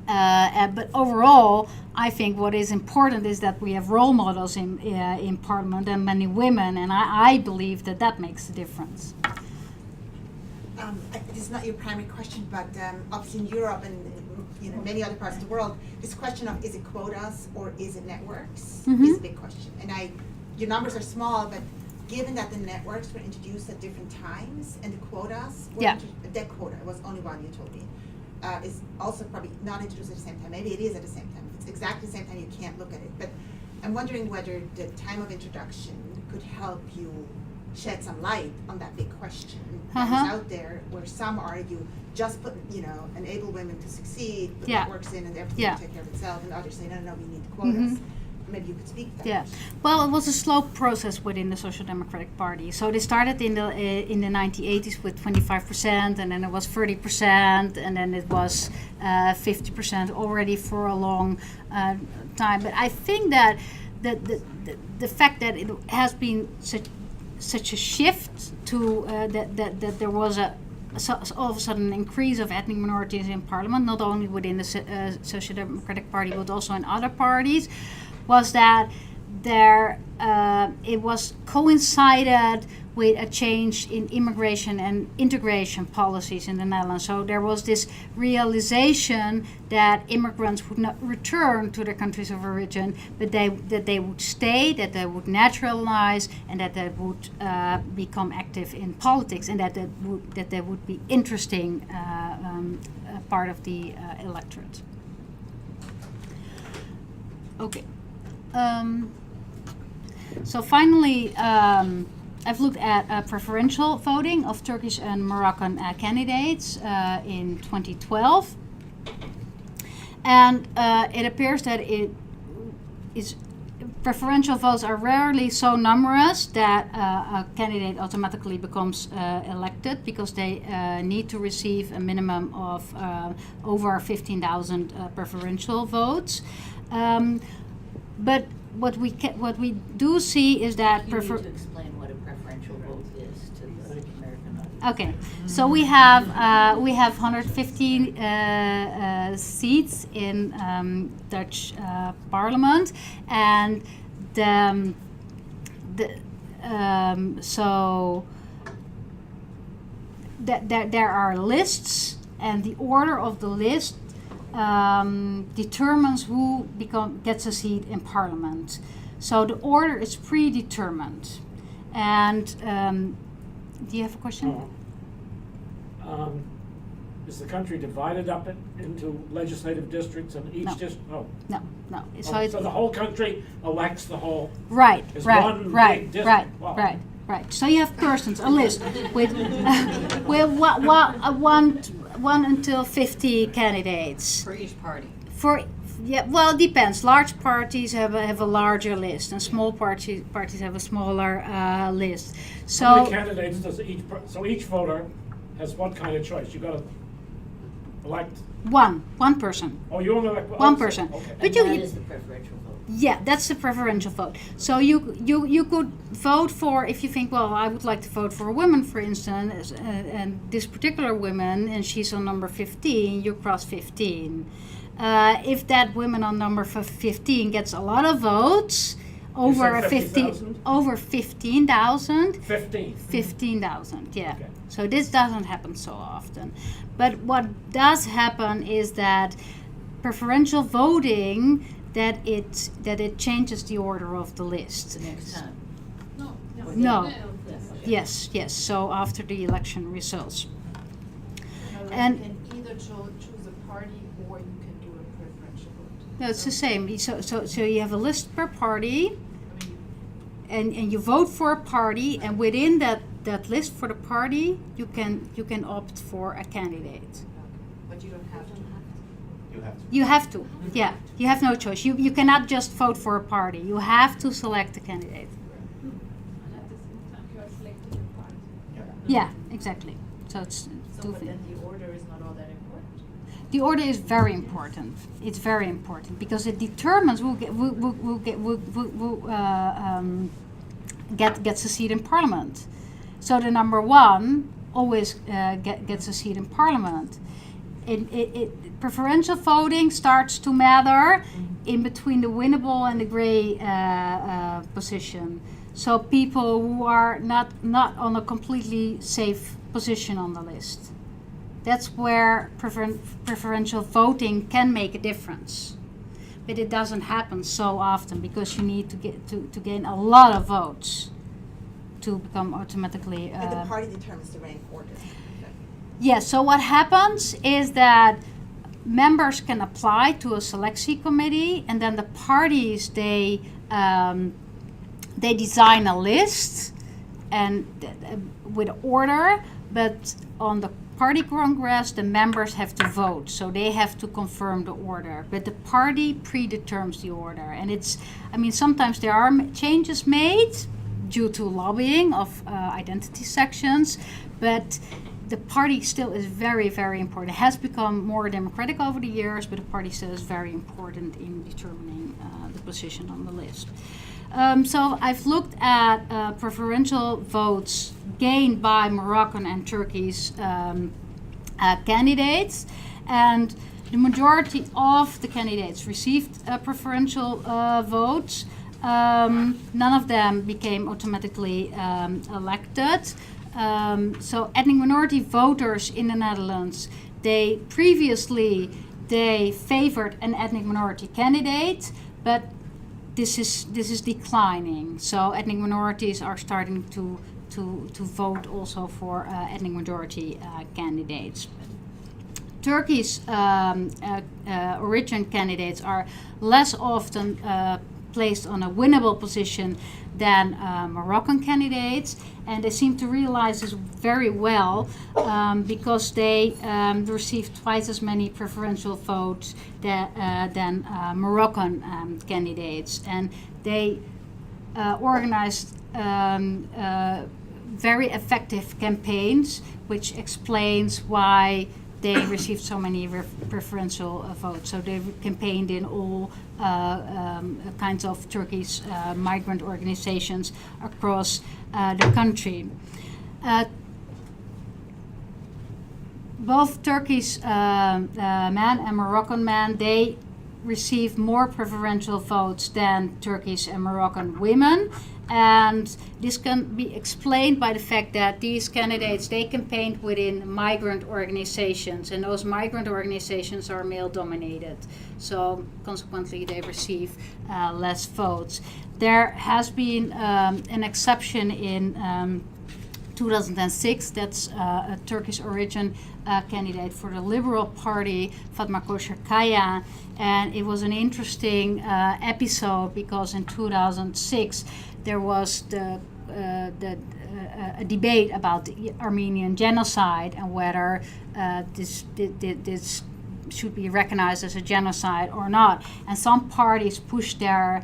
But overall, I think what is important is that we have role models in Parliament and many women, and I believe that that makes a difference. This is not your primary question, but obviously in Europe and many other parts of the world, this question of is it quotas or is it networks is a big question. And your numbers are small, but given that the networks were introduced at different times and the quotas were that quota was only one you told me, is also probably not introduced at the same time. Maybe it is at the same time. If it's exactly the same time, you can't look at it. But I'm wondering whether the time of introduction could help you shed some light on that big question that is out there, where some argue just put, enable women to succeed, put networks in and everything will take care of itself, and others say, no, we need quotas. Maybe you could speak to that. Yeah, well, it was a slow process within the Social Democratic Party. So they started in the 1980s with 25%, and then it was 30%, and then it was 50% already for a long time. But I think that the fact that it has been such a shift to that there was all of a sudden an increase of ethnic minorities in Parliament, not only within the Social Democratic Party but also in other parties, was that it was coincided with a change in immigration and integration policies in the Netherlands. So there was this realization that immigrants would not return to their countries of origin, but that they would stay, that they would naturalize, and that they would become active in politics, and that they would be interesting part of the electorate. Okay. So finally, I've looked at preferential voting of Turkish and Moroccan candidates in 2012. And it appears that preferential votes are rarely so numerous that a candidate automatically becomes elected, because they need to receive a minimum of over 15,000 preferential votes. But what we do see is that you need to explain what a preferential vote is to the American audience. Okay, so we have 115 seats in Dutch Parliament, and so there are lists, and the order of the list determines who gets a seat in Parliament. So the order is predetermined. And do you have a question? Is the country divided up into legislative districts, and each district? No. So the whole country elects the whole. Right. Big district. Wow. Right. So you have persons, a list with one until 50 candidates for each party. Well, it depends. Large parties have a larger list, and small parties have a smaller list. So how many candidates does each voter has what kind of choice? You got to elect one person. Oh, you only elect one person. Okay. But that is the preferential vote. Yeah, that's the preferential vote. So you could vote for, if you think, well, I would like to vote for a woman, for instance, and this particular woman, and she's on number 15, you cross 15. If that woman on number 15 gets a lot of votes, over 15,000. 15,000, yeah. Okay. So this doesn't happen so often. But what does happen is that preferential voting, that it changes the order of the list. Next time. No. Yes. So after the election results. And you can either choose a party, or you can do a preferential vote. No, it's the same. So you have a list per party, and you vote for a party, and within that list for the party, you can opt for a candidate. But you don't have to. You have to. Yeah. You have no choice. You cannot just vote for a party. You have to select a candidate. And at the same time, you are selecting your party. Yeah, exactly. So it's So, two but things. then the order is not all that important. The order is very important. It's very important because it determines who gets a seat in Parliament. So the number one always gets a seat in Parliament. Preferential voting starts to matter in between the winnable and the grey position. So people who are not on a completely safe position on the list. That's where preferential voting can make a difference. But it doesn't happen so often because you need to gain a lot of votes to become automatically. And the party determines the rank order. Yes, so what happens is that members can apply to a selection committee, and then the parties, they design a list and with order, but on the party congress, the members have to vote, so they have to confirm the order. But the party predetermines the order, and sometimes there are changes made due to lobbying of identity sections, but the party still is very, very important. It has become more democratic over the years, but the party still is very important in determining the position on the list. So I've looked at preferential votes gained by Moroccan and Turkish candidates, and the majority of the candidates received preferential votes. None of them became automatically elected. So ethnic minority voters in the Netherlands, they favored an ethnic minority candidate, but this is declining. So ethnic minorities are starting to vote also for ethnic majority candidates. Turkish origin candidates are less often placed on a winnable position than Moroccan candidates, and they seem to realize this very well because they received twice as many preferential votes than Moroccan candidates, and they organized very effective campaigns, which explains why they received so many preferential votes. So they campaigned in all kinds of Turkish migrant organizations across the country. Both Turkish men and Moroccan men, they received more preferential votes than Turkish and Moroccan women. And this can be explained by the fact that these candidates, they campaigned within migrant organizations, and those migrant organizations are male dominated. So consequently they receive less votes. There has been an exception in 2006, that's a Turkish origin candidate for the Liberal Party, Fatma Koşarkaya, and it was an interesting episode because in 2006 there was a debate about the Armenian genocide and whether this should be recognized as a genocide or not. And some parties pushed their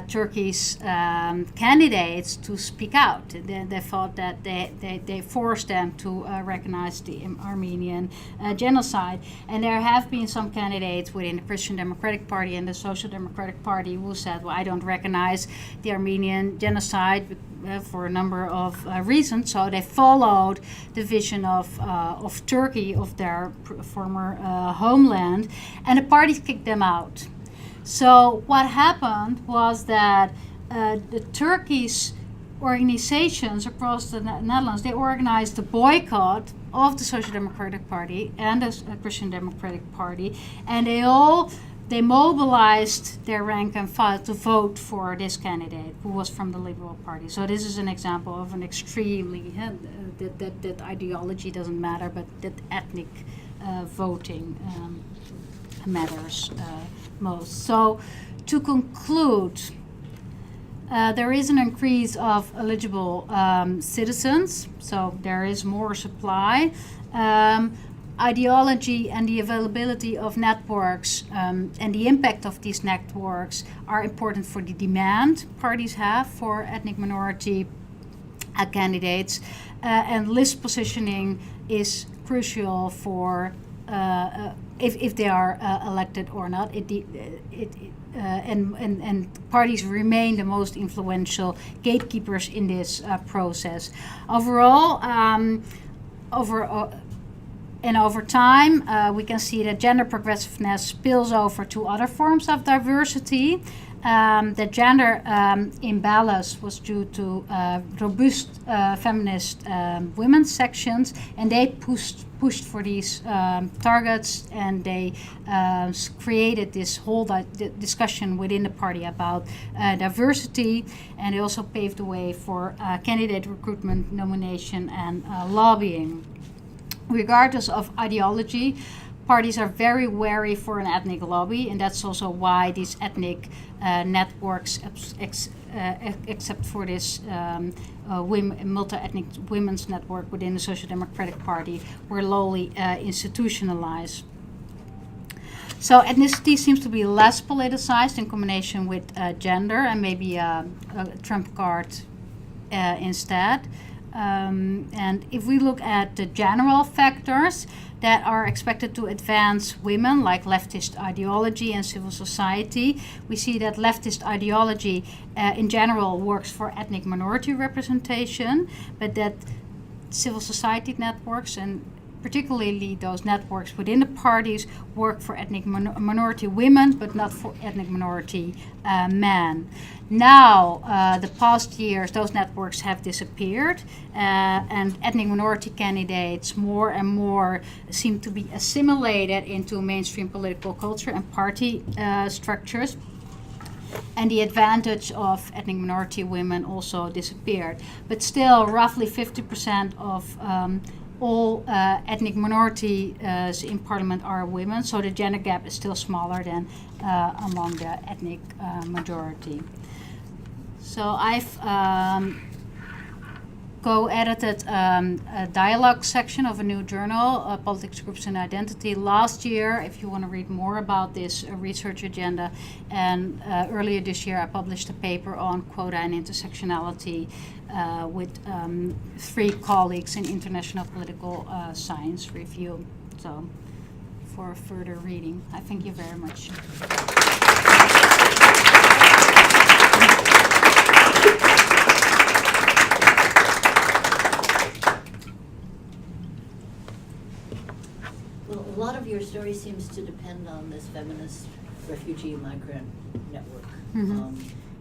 Turkish candidates to speak out. They thought that they forced them to recognize the Armenian genocide. And there have been some candidates within the Christian Democratic Party and the Social Democratic Party who said, well, I don't recognize the Armenian genocide for a number of reasons. So they followed the vision of Turkey, of their former homeland, and the parties kicked them out. So what happened was that the Turkish organizations across the Netherlands, they organized a boycott of the Social Democratic Party and the Christian Democratic Party, and they mobilized their rank and file to vote for this candidate who was from the Liberal Party. So this is an example of an extremely, that ideology doesn't matter, but that ethnic voting matters most. So to conclude, there is an increase of eligible citizens, so there is more supply. Ideology and the availability of networks and the impact of these networks are important for the demand parties have for ethnic minority candidates, and list positioning is crucial for if they are elected or not. And parties remain the most influential gatekeepers in this process. Overall, over time, we can see that gender progressiveness spills over to other forms of diversity. The gender imbalance was due to robust feminist women's sections, and they pushed for these targets, and they created this whole discussion within the party about diversity, and they also paved the way for candidate recruitment, nomination, and lobbying. Regardless of ideology, parties are very wary for an ethnic lobby, and that's also why these ethnic networks, except for this multi-ethnic women's network within the Social Democratic Party, were lowly institutionalized. So ethnicity seems to be less politicized in combination with gender, and maybe a trump card instead. And if we look at the general factors that are expected to advance women, like leftist ideology and civil society, we see that leftist ideology in general works for ethnic minority representation, but that civil society networks, and particularly those networks within the parties, work for ethnic minority women, but not for ethnic minority men. Now, the past years, those networks have disappeared, and ethnic minority candidates more and more seem to be assimilated into mainstream political culture and party structures. And the advantage of ethnic minority women also disappeared. But still, roughly 50% of all ethnic minorities in parliament are women, so the gender gap is still smaller than among the ethnic majority. So I've co-edited a dialogue section of a new journal, Politics, Groups and Identity, last year, if you want to read more about this research agenda. And earlier this year I published a paper on quota and intersectionality with 3 colleagues in International Political Science Review. So for further reading, I thank you very much. Well, a lot of your story seems to depend on this feminist refugee migrant network. Mm-hmm.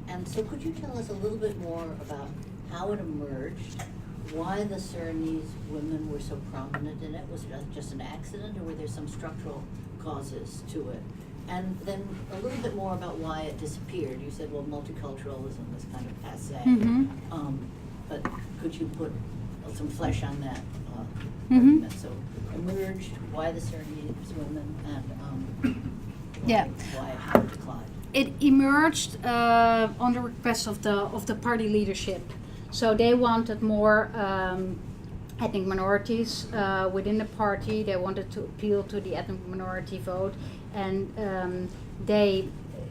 And so could you tell us a little bit more about how it emerged, why the Surinamese women were so prominent in it? Was it just an accident, or were there some structural causes to it? And then a little bit more about why it disappeared. You said, well, multiculturalism was kind of passé. Mm-hmm. But could you put some flesh on that Mm-hmm. argument? So emerged, why the Surinamese women, and why how it declined. It emerged on the request of the party leadership. So they wanted more ethnic minorities within the party. They wanted to appeal to the ethnic minority vote, and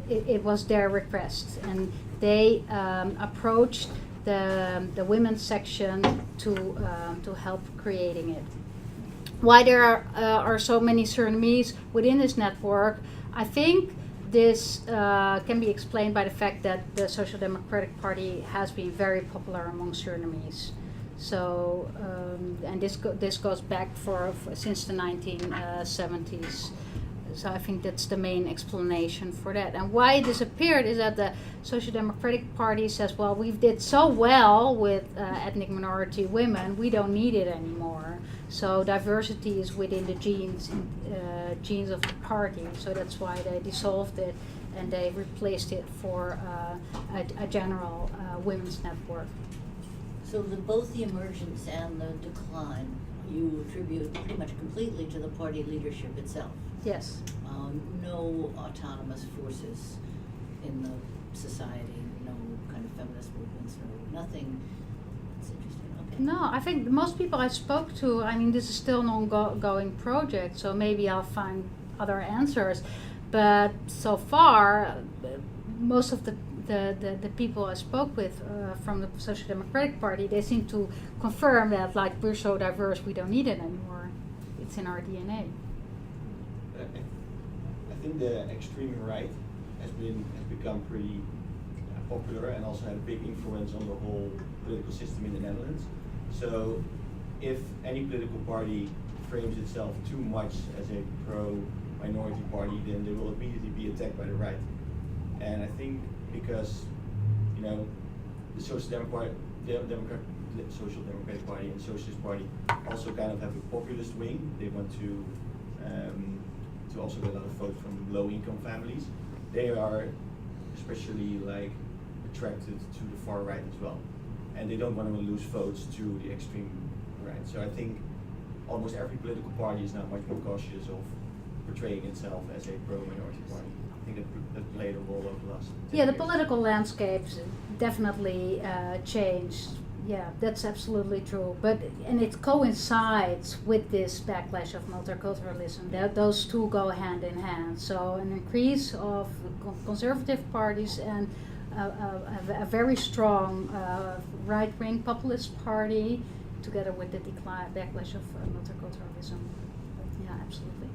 it was their request, and they approached the women's section to help creating it. Why there are so many Surinamese within this network, I think this can be explained by the fact that the Social Democratic Party has been very popular among Surinamese. So, and this goes back since the 1970s. So I think that's the main explanation for that. And why it disappeared is that the Social Democratic Party says, well, we did so well with ethnic minority women, we don't need it anymore. So diversity is within the genes of the party. So that's why they dissolved it and they replaced it for a general women's network. So both the emergence and the decline you attribute pretty much completely to the party leadership itself. Yes. No autonomous forces in the society, no kind of feminist movements, nothing. It's interesting. Okay. No, I think most people I spoke to, I mean, this is still an ongoing project, so maybe I'll find other answers. But so far, most of the people I spoke with from the Social Democratic Party, they seem to confirm that, like, we're so diverse, we don't need it anymore. It's in our DNA. I think the extreme right has become pretty popular and also had a big influence on the whole political system in the Netherlands. So if any political party frames itself too much as a pro-minority party, then they will immediately be attacked by the right. And I think because, you know, the Social Democratic Party and Socialist Party also kind of have a populist wing. They want to also get a lot of votes from low-income families. They are especially like attracted to the far right as well, and they don't want to lose votes to the extreme right. So I think almost every political party is now much more cautious of portraying itself as a pro-minority party. I think that played a role over the last 10 Yeah, the years. political landscapes definitely changed. Yeah, that's absolutely true. And it coincides with this backlash of multiculturalism. Those two go hand in hand. So an increase of conservative parties and a very strong right-wing populist party, together with the backlash of multiculturalism. Yeah, absolutely.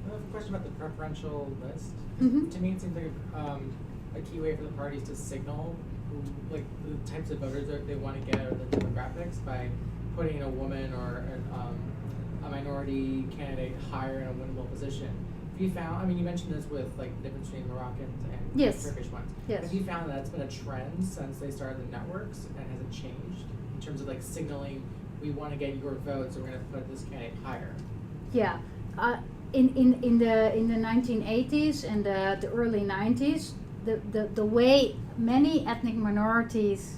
I have a question about the preferential list. Mhm. To me, it seems like a key way for the parties to signal like the types of voters that they want to get or the demographics by putting a woman or a minority candidate higher in a winnable position. Have you found, I mean, you mentioned this with like the difference between Moroccans and Yes. Turkish ones. Yes. Have you found that that's been a trend since they started the networks, and has it changed in terms of like signaling, we want to get your vote, so we're going to put this candidate higher? Yeah, in the 1980s and the early 90s, the way many ethnic minorities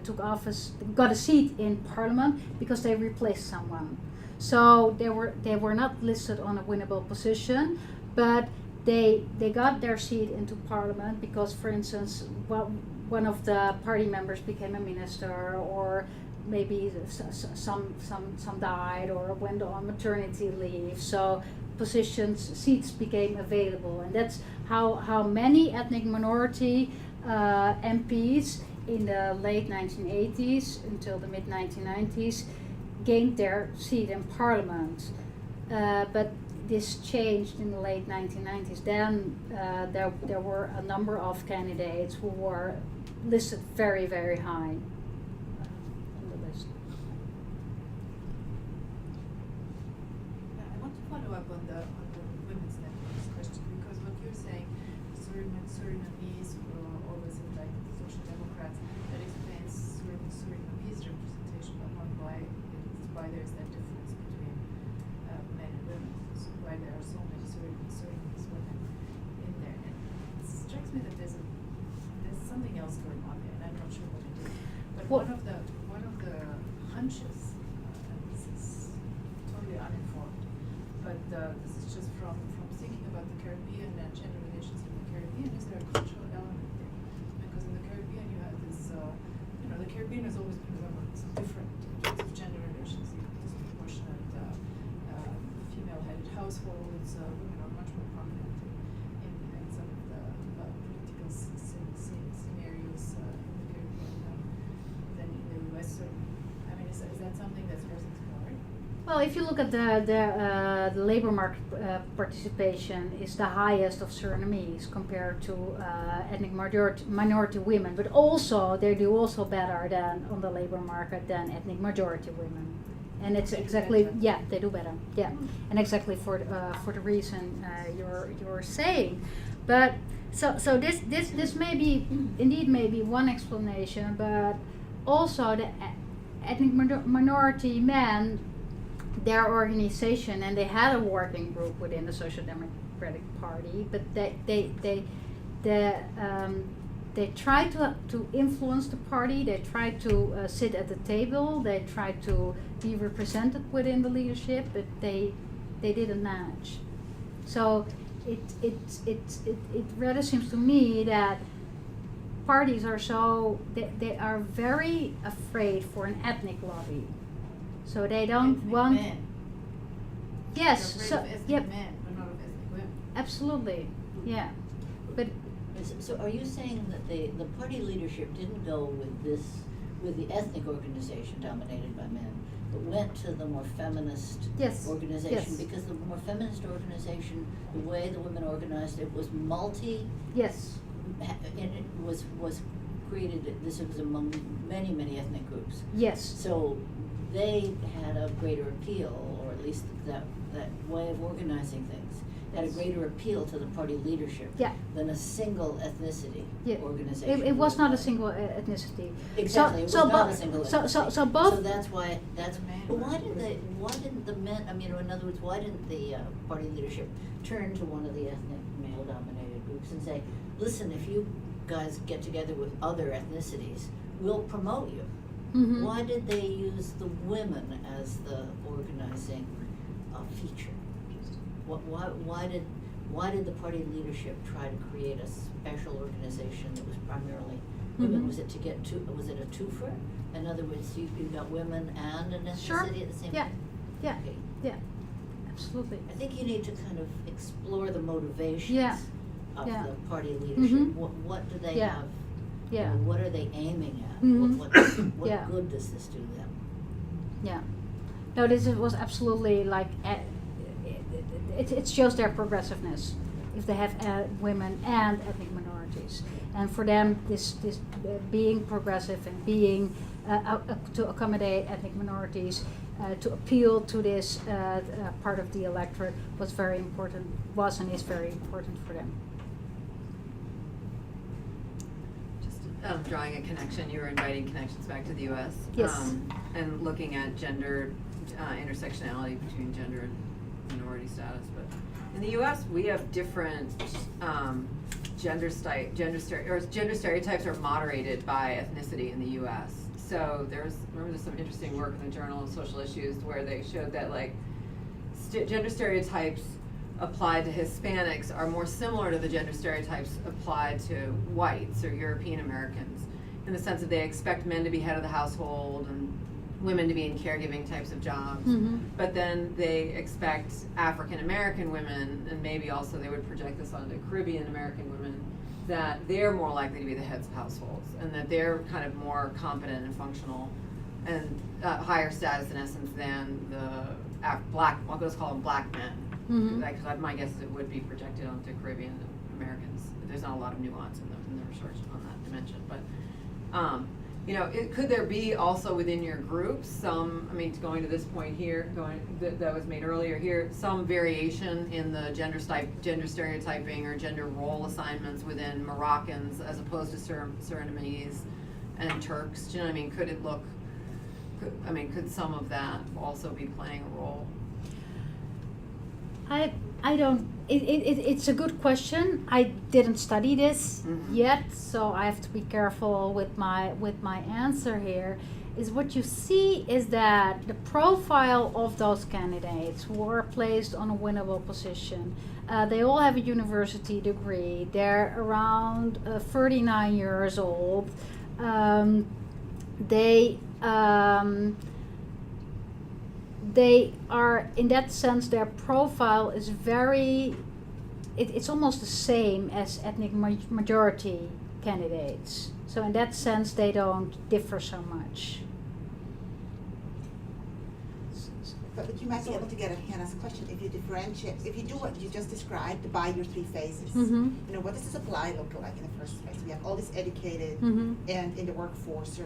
took office, got a seat in parliament because they replaced someone. So they were not listed on a winnable position, but they got their seat into parliament because, for instance, one of the party members became a minister, or maybe some died or went on maternity leave. So seats became available, and that's how many ethnic minority MPs in the late 1980s until the mid 1990s gained their seat in parliament. But this changed in the late 1990s. Then there were a number of candidates who were listed very, very high on the list. I want to follow up on the women's networks question, because what you're saying, Surinamese always in like social democrats, that explains Surinamese representation, but not why there's that difference between men and women. So why there are so many Surinamese women in there. And it strikes me that there's something else going on there, and I'm not sure what it is. But one of the hunches, and this is totally uninformed, but this is just from thinking about the Caribbean and gender relations in the Caribbean. Is there a cultural element there? Because in the Caribbean you have this, the Caribbean has always been remembered as different in terms of gender relations. You have disproportionate female-headed households. Women are much more prominent in some of the political scenarios in the Caribbean than in the US. So, I mean, is that something that's worth exploring? Well, if you look at the labor market participation is the highest of Surinamese compared to ethnic minority women, but also they do also better than on the labor market than ethnic majority women, and it's exactly they do better, and exactly for the reason you're saying, but so this may be indeed maybe one explanation, but also the ethnic minority men, their organization, and they had a working group within the Social Democratic Party, but they tried to influence the party. They tried to sit at the table. They tried to be represented within the leadership, but they didn't manage. So it rather seems to me that parties are they are very afraid for an ethnic lobby. So they don't ethnic want. Men. Yes. They're So afraid of ethnic yep. men, but not of ethnic women. Absolutely. Yeah. But So are you saying that the party leadership didn't go with this with the ethnic organization dominated by men, but went to the more feminist Yes. organization, Yes. because the more feminist organization, the way the women organized it was Yes. and it was created, this was among many ethnic groups. Yes. So they had a greater appeal, or at least that way of organizing things had a greater appeal to the party leadership Yeah. than a single ethnicity Yeah. organization. It was would not a have. single ethnicity. Exactly, it was not a single ethnicity. So both. So that's why, but why didn't the men, I mean, or in other words, why didn't the party leadership turn to one of the ethnic male-dominated groups and say, listen, if you guys get together with other ethnicities, we'll promote you? Mhm. Why did they use the women as the organizing feature? Why did the party leadership try to create a special organization that was primarily women? Mhm. Was it was it a twofer? In other words, you got women and an ethnicity Sure. at the same Yeah. time? Yeah. Okay. Yeah. Absolutely. I think you need to kind of explore the motivations Yeah. of Yeah. the party leadership. Mhm. What do they Yeah. have? Yeah. What are they aiming at? Mhm. What Yeah. good does this do them? Yeah. No, this was absolutely like, it shows their progressiveness if they have women and ethnic minorities. And for them, this being progressive and being to accommodate ethnic minorities, to appeal to this part of the electorate was very important, was and is very important for them. Drawing a connection, you were inviting connections back to the U.S. Yes. And looking at gender intersectionality between gender and minority status. But in the U.S., we have different gender stereotypes are moderated by ethnicity in the U.S. So there's some interesting work in the Journal of Social Issues where they showed that like gender stereotypes applied to Hispanics are more similar to the gender stereotypes applied to whites or European Americans, in the sense that they expect men to be head of the household and women to be in caregiving types of jobs. Mhm. But then they expect African American women, and maybe also they would project this onto Caribbean American women, that they're more likely to be the heads of households and that they're kind of more competent and functional and higher status in essence than the black, I'll just call them black men. Mhm. Because my guess is it would be projected onto Caribbean Americans. There's not a lot of nuance in the research on that dimension. But, could there be also within your groups some, going to this point here, that was made earlier here, some variation in the gender stereotyping or gender role assignments within Moroccans as opposed to Surinamese and Turks? Do you know what I mean? Could it look, could some of that also be playing a role? I don't. It's a good question. I didn't study this yet, so I have to be careful with my answer here. Is what you see is that the profile of those candidates who are placed on a winnable position, they all have a university degree. They're around 39 years old. They are, in that sense, their profile is it's almost the same as ethnic majority candidates. So in that sense, they don't differ so much. But you might be able to get at Hannah's question if you differentiate, if you do what you just described by your three phases. Mhm. What does the supply look like in the first place? We have all these educated Mhm. and in the workforce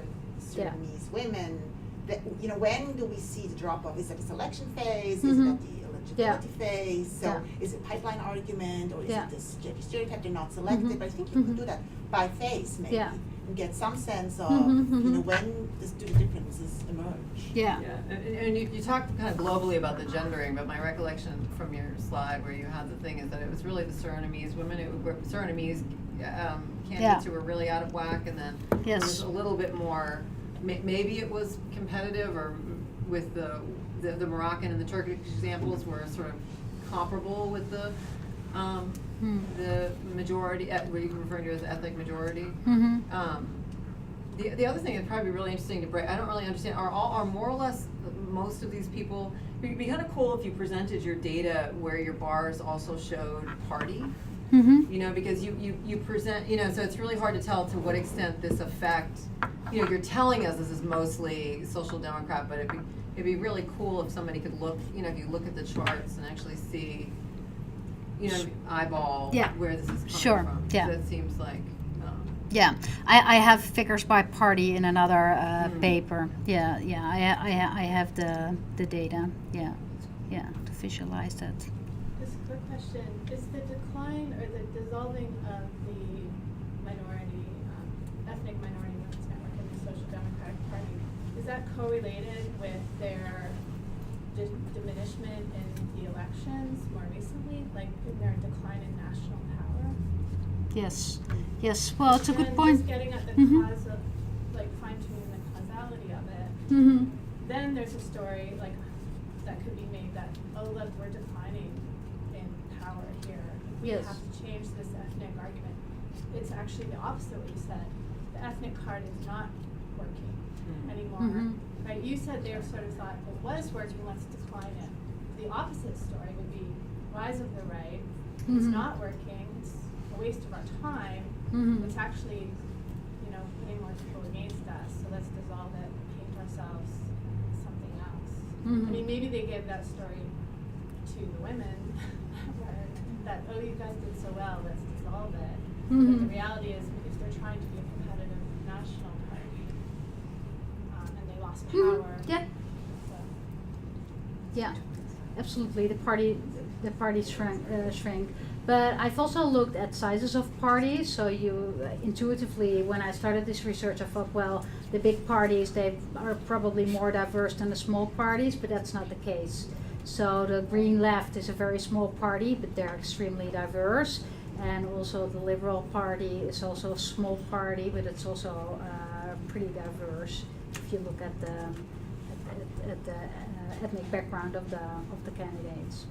Yeah. Surinamese women. That, when do we see the drop off? Is it the selection phase? Is Mhm. it at the eligibility phase? So Yeah. is it pipeline argument, or is Yeah. it this stereotype they're not selected? Mhm. But I think you can Mhm. do that by phase maybe, Yeah. and get some sense of Mhm. when do the differences emerge. Yeah. And you talked kind of globally about the gendering, but my recollection from your slide where you had the thing is that it was really the Surinamese women, Surinamese candidates who were really out of whack, and then it was a little bit more, maybe it was competitive, or with the Moroccan and the Turkish examples were sort of comparable with the majority, what you're referring to as ethnic majority. The other thing that's probably really interesting to break, I don't really understand, are more or less most of these people, it'd be kind of cool if you presented your data where your bars also showed party. Because you present, so it's really hard to tell to what extent this effect you know, you're telling us this is mostly social democrat, but it'd be really cool if somebody could look, you know, if you look at the charts and actually see, you know, eyeball Yeah. where this is coming Sure. from. Yeah. So it seems like, Yeah, I have figures by party in another paper. Yeah, I have the data. Yeah, to visualize that. Just a quick question, is the decline or the dissolving of the minority, ethnic minority women's network in the Social Democratic Party, is that correlated with their diminishment in the elections more recently, like in their decline in national power? Yes. Well, it's a good And point. just getting at the Mhm. cause of, like fine-tuning the causality of it. Mhm. Then there's a story like that could be made that, oh look, we're declining in power here. We Yes. have to change this ethnic argument. It's actually the opposite of what you said. The ethnic card is not working anymore. Mhm. Right? You said they sort of thought it was working, let's decline it. The opposite story would be rise of the right. It's Mhm. not working. It's a waste of our time. Mhm. It's actually, you know, putting more people against us. So let's dissolve it, paint ourselves something else. Mhm. I mean, maybe they gave that story to the women, where that, oh, you guys did so well, let's dissolve it. But Mhm. the reality is, if they're trying to be a competitive national party, and they lost power. Yeah. So. Yeah, absolutely. The party shrank. But I've also looked at sizes of parties. So you intuitively, when I started this research, I thought, well, the big parties, they are probably more diverse than the small parties, but that's not the case. So the Green Left is a very small party, but they're extremely diverse. And also the Liberal Party is also a small party, but it's also pretty diverse if you look at the ethnic background of the candidates.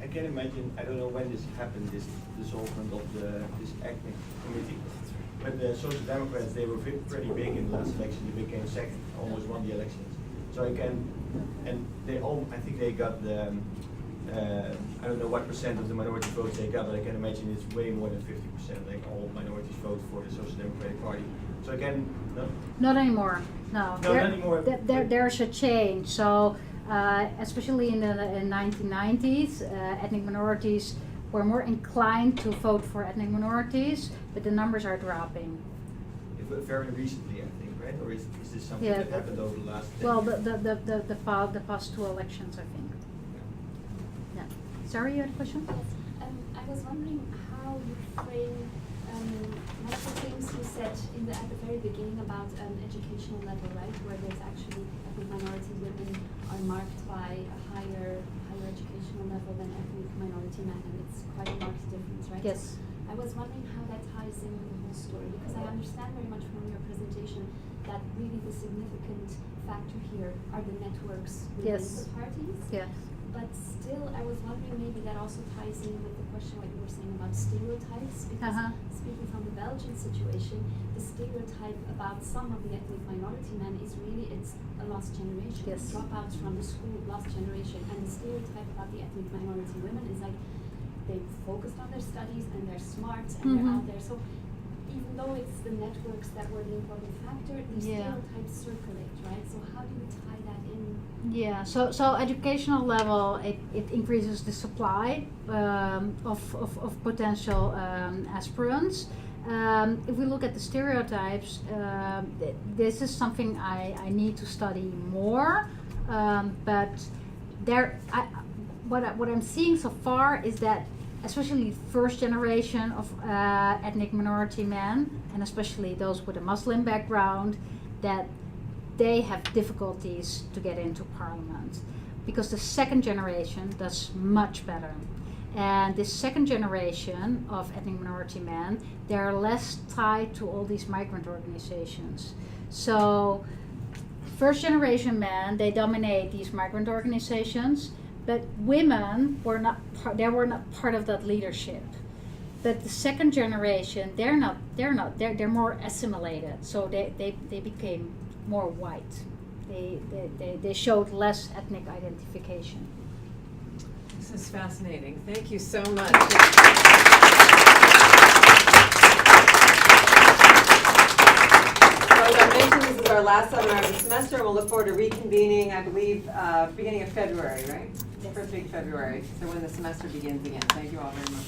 I can imagine, I don't know when this happened, this dissolvement of this ethnic committee, but the Social Democrats, they were pretty big in the last election. They became second, almost won the elections. So I think they got the, I don't know what percent of the minority votes they got, but I can imagine it's way more than 50%, like all minorities vote for the Social Democratic Party. So again, no? Not anymore, no. No, not anymore. There's a change. So especially in the 1990s, ethnic minorities were more inclined to vote for ethnic minorities, but the numbers are dropping. Very recently, I think, right? Or is this something Yeah, that happened over the last 10 well, years? the past two elections, I think. Yeah. Sorry, you had a question? Yes. I was wondering how you frame one of the things you said at the very beginning about educational level, right? Where there's actually ethnic minority women are marked by a higher educational level than ethnic minority men, and it's quite a marked difference, right? Yes. I was wondering how that ties in with the whole story, because I understand very much from your presentation that really the significant factor here are the networks within Yes. the parties. Yes. But still, I was wondering maybe that also ties in with the question what you were saying about stereotypes, because speaking from the Belgian situation, the stereotype about some of the ethnic minority men is really it's a lost generation. Yes. Dropouts from the school, lost generation. And the stereotype about the ethnic minority women is like they focused on their studies and they're smart and they're out there. So even though it's the networks that were the important factor, these stereotypes circulate, right? So how do you tie that in? Yeah, so educational level, it increases the supply of potential aspirants. If we look at the stereotypes, this is something I need to study more. But what I'm seeing so far is that especially first generation of ethnic minority men, and especially those with a Muslim background, that they have difficulties to get into parliament, because the second generation does much better. And this second generation of ethnic minority men, they're less tied to all these migrant organizations. So first generation men, they dominate these migrant organizations, but women were not part of that leadership. But the second generation, they're more assimilated. So they became more white. They showed less ethnic identification. This is fascinating. Thank you so much. So as I mentioned our last seminar of the semester, and we'll look forward to reconvening, I believe, beginning of February, right? First week of February, so when the semester begins again. Thank you all very much.